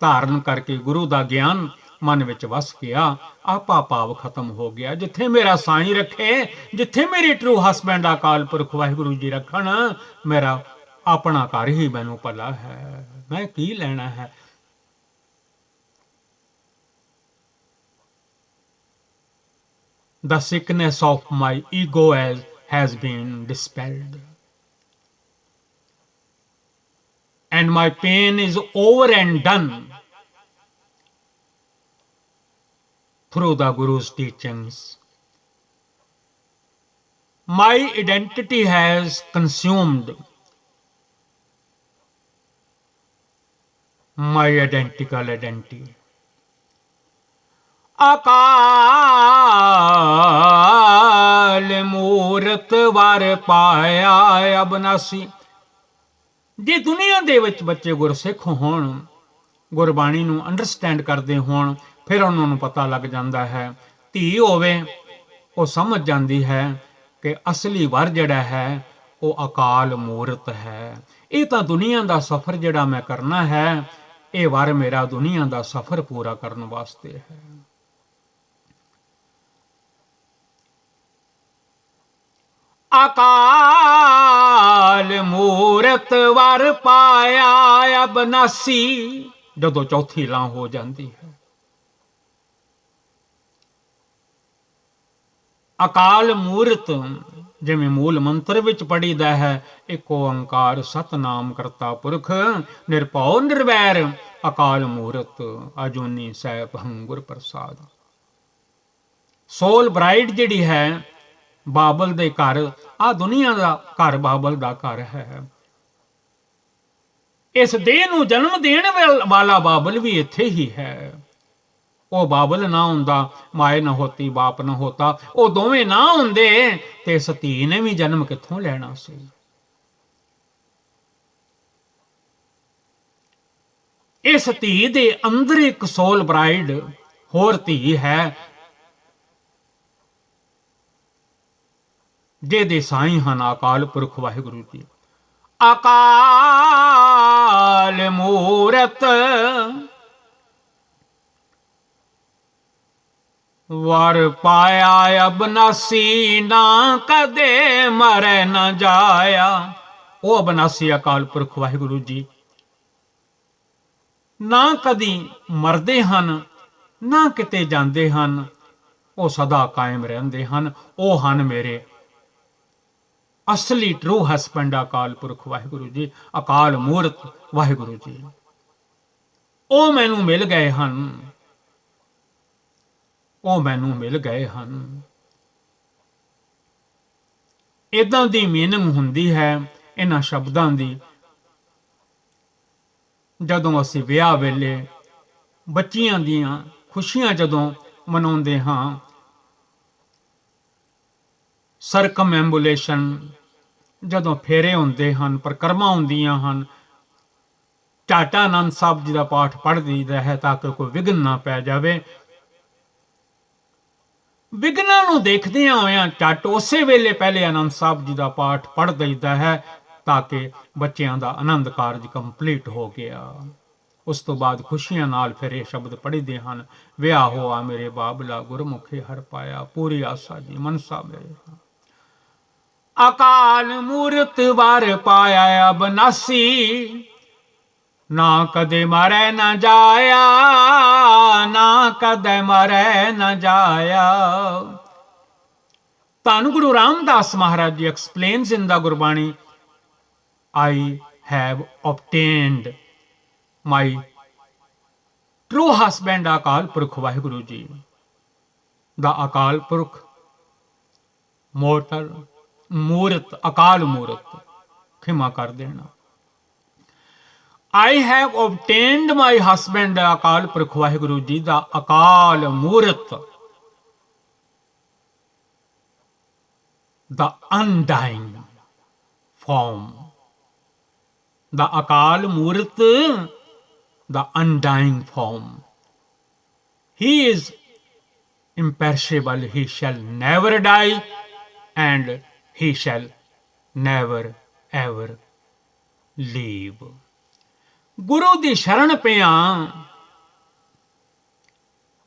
ਧਾਰਨ ਕਰਕੇ ਗੁਰੂ ਦਾ ਗਿਆਨ ਮਨ ਵਿੱਚ ਵਸ ਗਿਆ, ਆਪਾ ਭਾਵ ਖਤਮ ਹੋ ਗਿਆ। ਜਿੱਥੇ ਮੇਰਾ ਸਾਈਂ ਰੱਖੇ, ਜਿੱਥੇ ਮੇਰੀ ਟਰੂ ਹਸਬੈਂਡ ਅਕਾਲ ਪੁਰਖ ਵਾਹਿਗੁਰੂ ਜੀ ਰੱਖਣ, ਮੇਰਾ ਆਪਣਾ ਘਰ ਹੀ ਮੈਨੂੰ ਭਲਾ ਹੈ। ਮੈਂ ਕੀ ਲੈਣਾ ਹੈ? The sickness of my ego has been dispelled, and my pain is over and done through the Guru's teachings. My identity has consumed my identical identity. ਅਕਾਲ ਮੂਰਤ ਵਰ ਪਾਇਆ ਅਬਨਾਸੀ। ਜੇ ਦੁਨੀਆ ਦੇ ਵਿੱਚ ਬੱਚੇ ਗੁਰਸਿੱਖ ਹੋਣ, ਗੁਰਬਾਣੀ ਨੂੰ ਅੰਡਰਸਟੈਂਡ ਕਰਦੇ ਹੋਣ, ਫਿਰ ਉਹਨਾਂ ਨੂੰ ਪਤਾ ਲੱਗ ਜਾਂਦਾ ਹੈ। ਧੀ ਹੋਵੇ ਉਹ ਸਮਝ ਜਾਂਦੀ ਹੈ ਕਿ ਅਸਲੀ ਵਰ ਜਿਹੜਾ ਹੈ ਉਹ ਅਕਾਲ ਮੂਰਤ ਹੈ। ਇਹ ਤਾਂ ਦੁਨੀਆ ਦਾ ਸਫ਼ਰ ਜਿਹੜਾ ਮੈਂ ਕਰਨਾ ਹੈ, ਇਹ ਵਰ ਮੇਰਾ ਦੁਨੀਆ ਦਾ ਸਫ਼ਰ ਪੂਰਾ ਕਰਨ ਵਾਸਤੇ ਹੈ। ਅਕਾਲ ਮੂਰਤ ਵਰ ਪਾਇਆ ਅਬਨਾਸੀ, ਜਦੋਂ ਚੌਥੀ ਲਾਂ ਹੋ ਜਾਂਦੀ ਹੈ। ਅਕਾਲ ਮੂਰਤ ਜਿਵੇਂ ਮੂਲ ਮੰਤਰ ਵਿੱਚ ਪੜੀਦਾ ਹੈ, ਇੱਕ ਓੰਕਾਰ ਸਤਨਾਮ ਕਰਤਾ ਪੁਰਖ ਨਿਰਭਉ ਨਿਰਵੈਰ ਅਕਾਲ ਮੂਰਤ ਅਜੂਨੀ ਸੈਭੰ ਗੁਰ ਪ੍ਰਸਾਦ। ਸੋਲ ਬ੍ਰਾਈਡ ਜਿਹੜੀ ਹੈ ਬਾਬਲ ਦੇ ਘਰ, ਆ ਦੁਨੀਆ ਦਾ ਘਰ ਬਾਬਲ ਦਾ ਘਰ ਹੈ। ਇਸ ਦੇਹ ਨੂੰ ਜਨਮ ਦੇਣ ਵਾਲਾ ਬਾਬਲ ਵੀ ਇੱਥੇ ਹੀ ਹੈ। ਉਹ ਬਾਬਲ ਨਾ ਹੁੰਦਾ, ਮਾਏ ਨਾ ਹੋਤੀ ਬਾਪ ਨਾ ਹੋਤਾ, ਉਹ ਦੋਵੇਂ ਨਾ ਹੁੰਦੇ ਤੇ ਇਸ ਧੀ ਨੇ ਵੀ ਜਨਮ ਕਿੱਥੋਂ ਲੈਣਾ ਸੀ। ਇਸ ਧੀ ਦੇ ਅੰਦਰ ਇੱਕ ਸੋਲ ਬਰਾਈਡ ਹੋਰ ਧੀ ਹੈ, ਜਿਹਦੇ ਸਾਈਂ ਹਨ ਅਕਾਲ ਪੁਰਖ ਵਾਹਿਗੁਰੂ ਜੀ। ਅਕਾਲ ਮੂਰਤ ਵਰ ਪਾਇਆ ਅਬਨਾਸੀ, ਨਾ ਕਦੇ ਮਰੇ ਨਾ ਜਾਇਆ। ਉਹ ਅਬਨਾਸੀ ਅਕਾਲ ਪੁਰਖ ਵਾਹਿਗੁਰੂ ਜੀ ਨਾ ਕਦੀ ਮਰਦੇ ਹਨ, ਨਾ ਕਿਤੇ ਜਾਂਦੇ ਹਨ, ਉਹ ਸਦਾ ਕਾਇਮ ਰਹਿੰਦੇ ਹਨ। ਉਹ ਹਨ ਮੇਰੇ ਅਸਲੀ ਟਰੂ ਹਸਬੈਂਡ ਅਕਾਲ ਪੁਰਖ ਵਾਹਿਗੁਰੂ ਜੀ, ਅਕਾਲ ਮੂਰਤ ਵਾਹਿਗੁਰੂ ਜੀ। ਉਹ ਮੈਨੂੰ ਮਿਲ ਗਏ ਹਨ, ਉਹ ਮੈਨੂੰ ਮਿਲ ਗਏ ਹਨ। ਇਦਾਂ ਦੀ ਮੀਨਿੰਗ ਹੁੰਦੀ ਹੈ ਇਹਨਾਂ ਸ਼ਬਦਾਂ ਦੀ। ਜਦੋਂ ਅਸੀਂ ਵਿਆਹ ਵੇਲੇ ਬੱਚੀਆਂ ਦੀਆਂ ਖੁਸ਼ੀਆਂ ਜਦੋਂ ਮਨਾਉਂਦੇ ਹਾਂ, ਸਰਕਮਐਂਬੂਲੇਸ਼ਨ ਜਦੋਂ ਫੇਰੇ ਹੁੰਦੇ ਹਨ, ਪਰਿਕਰਮਾ ਹੁੰਦੀਆਂ ਹਨ, ਝਾਟਾ ਆਨੰਦ ਸਾਹਿਬ ਜੀ ਦਾ ਪਾਠ ਪੜ੍ਹ ਦਈਦਾ ਹੈ ਤਾਂ ਕਿ ਕੋਈ ਵਿਘਨ ਨਾ ਪੈ ਜਾਵੇ। ਵਿਘਨਾਂ ਨੂੰ ਦੇਖਦਿਆਂ ਹੋਇਆਂ ਝੱਟ ਉਸੇ ਵੇਲੇ ਪਹਿਲੇ ਆਨੰਦ ਸਾਹਿਬ ਜੀ ਦਾ ਪਾਠ ਪੜ੍ਹ ਦਈਦਾ ਹੈ ਤਾਂ ਕਿ ਬੱਚਿਆਂ ਦਾ ਆਨੰਦ ਕਾਰਜ ਕੰਪਲੀਟ ਹੋ ਗਿਆ। ਉਸ ਤੋਂ ਬਾਅਦ ਖੁਸ਼ੀਆਂ ਨਾਲ ਫਿਰ ਇਹ ਸ਼ਬਦ ਪੜ੍ਹਦੇ ਹਨ, ਵਿਆਹ ਹੋਆ ਮੇਰੇ ਬਾਬਲਾ, ਗੁਰਮੁਖੇ ਹਰ ਪਾਇਆ, ਪੂਰੀ ਆਸਾ ਜੀ ਮਨਸਾ ਮੇਰੇ। ਅਕਾਲ ਮੂਰਤ ਵਰ ਪਾਇਆ ਅਬਨਾਸੀ, ਨਾ ਕਦੇ ਮਰੇ ਨਾ ਜਾਇਆ, ਨਾ ਕਦੇ ਮਰੇ ਨਾ ਜਾਇਆ। ਧੰਨ ਗੁਰੂ Ramdas Maharaj ji explains in the Gurbani, I have obtained my true husband Akal Purakh Waheguru ਜੀ। ਦਾ ਅਕਾਲ ਪੁਰਖ ਮੋਟਰ ਮੂਰਤ, ਅਕਾਲ ਮੂਰਤ, ਖਿਮਾ ਕਰ ਦੇਣਾ। I have obtained my husband Akal Purakh Waheguru ਜੀ ਦਾ ਅਕਾਲ ਮੂਰਤ, the undying form, the ਅਕਾਲ ਮੂਰਤ, the undying form. He is imperishable, he shall never die and he shall never ever leave. ਗੁਰੂ ਦੀ ਸ਼ਰਨ ਪਿਆ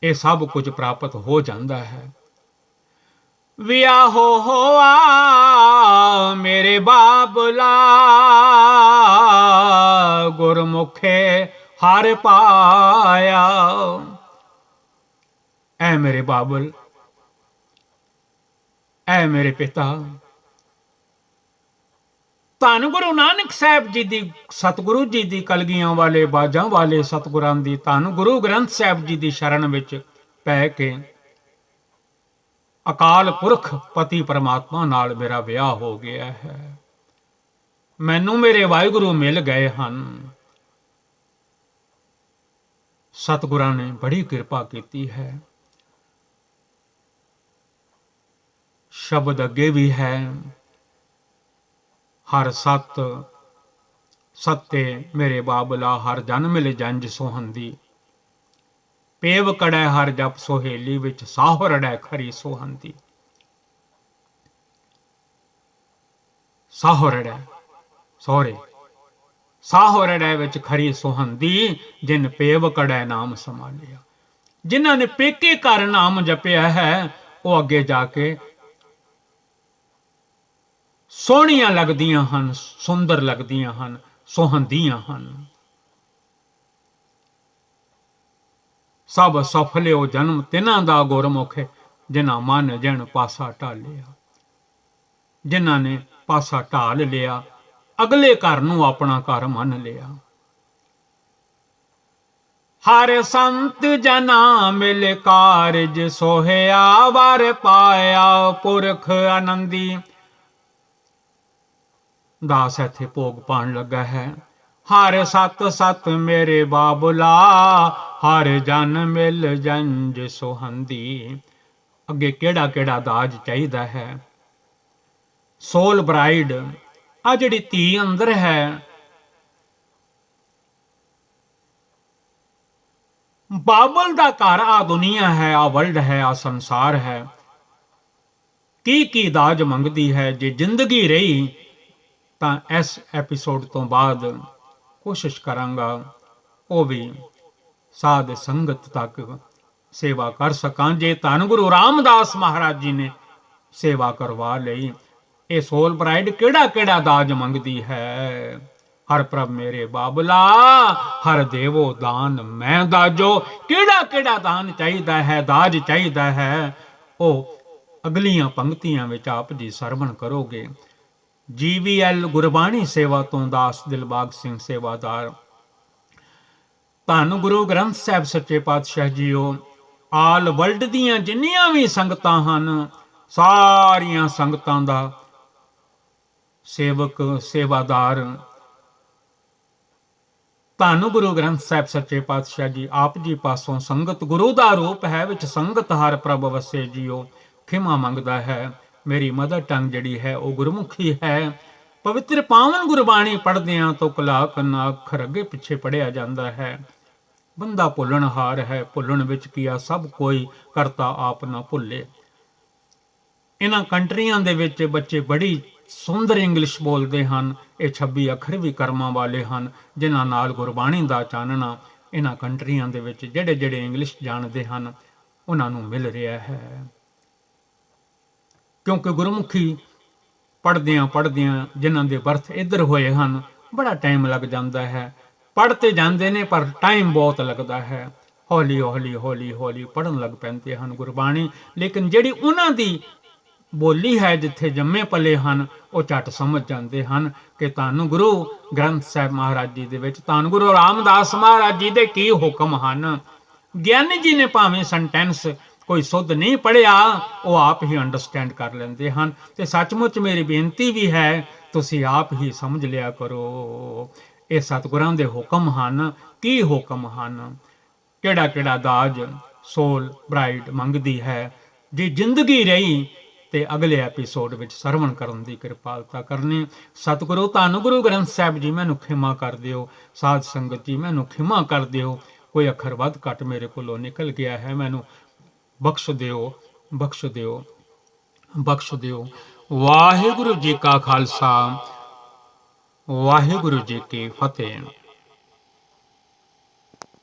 ਇਹ ਸਭ ਕੁਝ ਪ੍ਰਾਪਤ ਹੋ ਜਾਂਦਾ ਹੈ। ਵਿਆਹ ਹੋਆ ਮੇਰੇ ਬਾਬਲਾ, ਗੁਰਮੁਖੇ ਹਰ ਪਾਇਆ। ਐ ਮੇਰੇ ਬਾਬਲ, ਐ ਮੇਰੇ ਪਿਤਾ, ਧੰਨ ਗੁਰੂ ਨਾਨਕ ਸਾਹਿਬ ਜੀ ਦੀ, ਸਤਿਗੁਰੂ ਜੀ ਦੀ ਕਲਗੀਆਂ ਵਾਲੇ ਬਾਜਾਂ ਵਾਲੇ ਸਤਿਗੁਰਾਂ ਦੀ, ਧੰਨ ਗੁਰੂ ਗ੍ਰੰਥ ਸਾਹਿਬ ਜੀ ਦੀ ਸ਼ਰਨ ਵਿੱਚ ਪੈ ਕੇ ਅਕਾਲ ਪੁਰਖ ਪਤੀ ਪਰਮਾਤਮਾ ਨਾਲ ਮੇਰਾ ਵਿਆਹ ਹੋ ਗਿਆ ਹੈ। ਮੈਨੂੰ ਮੇਰੇ ਵਾਹਿਗੁਰੂ ਮਿਲ ਗਏ ਹਨ। ਸਤਿਗੁਰਾਂ ਨੇ ਬੜੀ ਕਿਰਪਾ ਕੀਤੀ ਹੈ। ਸ਼ਬਦ ਅੱਗੇ ਵੀ ਹੈ, ਹਰ ਸਤ ਸੱਤੇ ਮੇਰੇ ਬਾਬਲਾ, ਹਰ ਜਨ ਮਿਲ ਜੰਝ ਸੋਹੰਦੀ, ਪੇਵ ਕੜੈ ਹਰ ਜਪ ਸੋਹੇਲੀ, ਵਿੱਚ ਸਾਹੁ ਰੜੈ ਖਰੀ ਸੋਹੰਦੀ। ਸਾਹੁ ਰੜੈ ਸਹੁਰੇ, ਸਾਹੁ ਰੜੈ ਵਿੱਚ ਖਰੀ ਸੋਹੰਦੀ, ਜਿਨ ਪੇਵ ਕੜੈ ਨਾਮ ਸੰਭਾਲਿਆ। ਜਿਨ੍ਹਾਂ ਨੇ ਪੇਕੇ ਘਰ ਨਾਮ ਜਪਿਆ ਹੈ ਉਹ ਅੱਗੇ ਜਾ ਕੇ ਸੋਹਣੀਆਂ ਲੱਗਦੀਆਂ ਹਨ, ਸੁੰਦਰ ਲੱਗਦੀਆਂ ਹਨ, ਸੋਹੰਦੀਆਂ ਹਨ। ਸਭ ਸਫਲਿਓ ਜਨਮ ਤਿਨਾਂ ਦਾ ਗੁਰਮੁਖ, ਜਿਨ੍ਹਾਂ ਮਨ ਜਨ ਪਾਸਾ ਢਾਲਿਆ। ਜਿਨ੍ਹਾਂ ਨੇ ਪਾਸਾ ਢਾਲ ਲਿਆ, ਅਗਲੇ ਘਰ ਨੂੰ ਆਪਣਾ ਘਰ ਮੰਨ ਲਿਆ। ਹਰ ਸੰਤ ਜਨਾ ਮਿਲ ਕਾਰਜ ਸੋਹਿਆ ਵਰ ਪਾਇਆ ਪੁਰਖ ਆਨੰਦੀ। ਦਾਸ ਇੱਥੇ ਭੋਗ ਪਾਣ ਲੱਗਾ ਹੈ। ਹਰ ਸਤ ਸਤ ਮੇਰੇ ਬਾਬੁਲਾ, ਹਰ ਜਨ ਮਿਲ ਜੰਜ ਸੁਹੰਦੀ। ਅੱਗੇ ਕਿਹੜਾ ਕਿਹੜਾ ਦਾਜ ਚਾਹੀਦਾ ਹੈ। ਸੋਲ ਬਰਾਈਡ, ਆ ਜਿਹੜੀ ਧੀ ਅੰਦਰ ਹੈ, ਬਾਬਲ ਦਾ ਘਰ ਆ ਦੁਨੀਆ ਹੈ, ਆ ਵਰਲਡ ਹੈ, ਆ ਸੰਸਾਰ ਹੈ। ਕੀ ਦਾਜ ਮੰਗਦੀ ਹੈ। ਜੇ ਜ਼ਿੰਦਗੀ ਰਹੀ ਤਾਂ ਇਸ ਐਪੀਸੋਡ ਤੋਂ ਬਾਅਦ ਕੋਸ਼ਿਸ਼ ਕਰਾਂਗਾ ਉਹ ਵੀ ਸਾਧ ਸੰਗਤ ਤੱਕ ਸੇਵਾ ਕਰ ਸਕਾਂ। ਜੇ ਧੰਨ ਗੁਰੂ ਰਾਮਦਾਸ ਮਹਾਰਾਜ ਜੀ ਨੇ ਸੇਵਾ ਕਰਵਾ ਲਈ। ਇਹ ਸੋਲ ਬਰਾਈਡ ਕਿਹੜਾ ਕਿਹੜਾ ਦਾਜ ਮੰਗਦੀ ਹੈ। ਹਰ ਪ੍ਰਭ ਮੇਰੇ ਬਾਬਲਾ, ਹਰ ਦੇਵੋ ਦਾਨ ਮੈਂ ਦਾਜੋ। ਕਿਹੜਾ ਕਿਹੜਾ ਦਾਨ ਚਾਹੀਦਾ ਹੈ, ਦਾਜ ਚਾਹੀਦਾ ਹੈ, ਉਹ ਅਗਲੀਆਂ ਪੰਕਤੀਆਂ ਵਿੱਚ ਆਪ ਜੀ ਸਰਵਣ ਕਰੋਗੇ। GVL ਗੁਰਬਾਣੀ ਸੇਵਾ ਤੋਂ ਦਾਸ ਦਿਲਬਾਗ ਸਿੰਘ ਸੇਵਾਦਾਰ। ਧੰਨ ਗੁਰੂ ਗ੍ਰੰਥ ਸਾਹਿਬ ਸੱਚੇ ਪਾਤਸ਼ਾਹ ਜੀਓ, ਆਲ ਵਰਲਡ ਦੀਆਂ ਜਿੰਨੀਆਂ ਵੀ ਸੰਗਤਾਂ ਹਨ, ਸਾਰੀਆਂ ਸੰਗਤਾਂ ਦਾ ਸੇਵਕ ਸੇਵਾਦਾਰ ਧੰਨ ਗੁਰੂ ਗ੍ਰੰਥ ਸਾਹਿਬ ਸੱਚੇ ਪਾਤਸ਼ਾਹ ਜੀ ਆਪ ਜੀ ਪਾਸੋਂ ਸੰਗਤ ਗੁਰੂ ਦਾ ਰੂਪ ਹੈ, ਵਿੱਚ ਸੰਗਤ ਹਰ ਪ੍ਰਭ ਵਸੇ ਜੀਓ। ਖਿਮਾ ਮੰਗਦਾ ਹੈ। ਮੇਰੀ ਮਦਰ ਟੰਗ ਜਿਹੜੀ ਹੈ ਉਹ ਗੁਰਮੁਖੀ ਹੈ। ਪਵਿੱਤਰ ਪਾਵਨ ਗੁਰਬਾਣੀ ਪੜ੍ਹਦਿਆਂ ਤੋਂ ਕਲਾ ਕੰਨਾ ਅੱਖਰ ਅੱਗੇ ਪਿੱਛੇ ਪੜਿਆ ਜਾਂਦਾ ਹੈ। ਬੰਦਾ ਭੁੱਲਣ ਹਾਰ ਹੈ, ਭੁੱਲਣ ਵਿੱਚ ਕੀਆ ਸਭ ਕੋਈ, ਕਰਤਾ ਆਪ ਨਾ ਭੁੱਲੇ। ਇਹਨਾਂ ਕੰਟਰੀਆਂ ਦੇ ਵਿੱਚ ਬੱਚੇ ਬੜੀ ਸੁੰਦਰ ਇੰਗਲਿਸ਼ ਬੋਲਦੇ ਹਨ। ਇਹ 26 ਅੱਖਰ ਵੀ ਕਰਮਾਂ ਵਾਲੇ ਹਨ, ਜਿਨ੍ਹਾਂ ਨਾਲ ਗੁਰਬਾਣੀ ਦਾ ਚਾਨਣਾ ਇਹਨਾਂ ਕੰਟਰੀਆਂ ਦੇ ਵਿੱਚ ਜਿਹੜੇ ਜਿਹੜੇ ਇੰਗਲਿਸ਼ ਜਾਣਦੇ ਹਨ ਉਹਨਾਂ ਨੂੰ ਮਿਲ ਰਿਹਾ ਹੈ। ਕਿਉਂਕਿ ਗੁਰਮੁਖੀ ਪੜ੍ਹਦਿਆਂ ਜਿਨ੍ਹਾਂ ਦੇ ਬਰਥ ਇੱਧਰ ਹੋਏ ਹਨ, ਬੜਾ ਟਾਈਮ ਲੱਗ ਜਾਂਦਾ ਹੈ। ਪੜ੍ਹ ਤੇ ਜਾਂਦੇ ਨੇ ਪਰ ਟਾਈਮ ਬਹੁਤ ਲੱਗਦਾ ਹੈ। ਹੌਲੀ ਹੌਲੀ ਹੌਲੀ ਹੌਲੀ ਪੜ੍ਹਨ ਲੱਗ ਪੈਂਦੇ ਹਨ ਗੁਰਬਾਣੀ। ਲੇਕਿਨ ਜਿਹੜੀ ਉਹਨਾਂ ਦੀ ਬੋਲੀ ਹੈ, ਜਿੱਥੇ ਜੰਮੇ ਪਲੇ ਹਨ, ਉਹ ਝੱਟ ਸਮਝ ਜਾਂਦੇ ਹਨ ਕਿ ਧੰਨ ਗੁਰੂ ਗ੍ਰੰਥ ਸਾਹਿਬ ਮਹਾਰਾਜ ਜੀ ਦੇ ਵਿੱਚ ਧੰਨ ਗੁਰੂ ਰਾਮਦਾਸ ਮਹਾਰਾਜ ਜੀ ਦੇ ਕੀ ਹੁਕਮ ਹਨ। ਗਿਆਨੀ ਜੀ ਨੇ ਭਾਵੇਂ ਸੈਂਟੈਂਸ ਕੋਈ ਸੁੱਧ ਨਹੀਂ ਪੜ੍ਹਿਆ, ਉਹ ਆਪ ਹੀ ਅੰਡਰਸਟੈਂਡ ਕਰ ਲੈਂਦੇ ਹਨ। ਤੇ ਸੱਚਮੁੱਚ ਮੇਰੀ ਬੇਨਤੀ ਵੀ ਹੈ, ਤੁਸੀਂ ਆਪ ਹੀ ਸਮਝ ਲਿਆ ਕਰੋ। ਇਹ ਸਤਿਗੁਰਾਂ ਦੇ ਹੁਕਮ ਹਨ। ਕੀ ਹੁਕਮ ਹਨ। ਕਿਹੜਾ ਕਿਹੜਾ ਦਾਜ ਸੋਲ ਬਰਾਈਡ ਮੰਗਦੀ ਹੈ। ਜੇ ਜ਼ਿੰਦਗੀ ਰਹੀ ਤੇ ਅਗਲੇ ਐਪੀਸੋਡ ਵਿੱਚ ਸਰਵਣ ਕਰਨ ਦੀ ਕਿਰਪਾਲਤਾ ਕਰਨੀ। ਸਤਿਗੁਰੂ ਧੰਨ ਗੁਰੂ ਗ੍ਰੰਥ ਸਾਹਿਬ ਜੀ ਮੈਨੂੰ ਖਿਮਾ ਕਰ ਦਿਓ। ਸਾਧ ਸੰਗਤ ਜੀ ਮੈਨੂੰ ਖਿਮਾ ਕਰ ਦਿਓ। ਕੋਈ ਅੱਖਰ ਵੱਧ ਘੱਟ ਮੇਰੇ ਕੋਲੋਂ ਨਿਕਲ ਗਿਆ ਹੈ, ਮੈਨੂੰ ਬਖਸ਼ ਦਿਓ, ਬਖਸ਼ ਦਿਓ, ਬਖਸ਼ ਦਿਓ। ਵਾਹਿਗੁਰੂ ਜੀ ਕਾ ਖਾਲਸਾ, ਵਾਹਿਗੁਰੂ ਜੀ ਕੀ ਫਤਿਹ।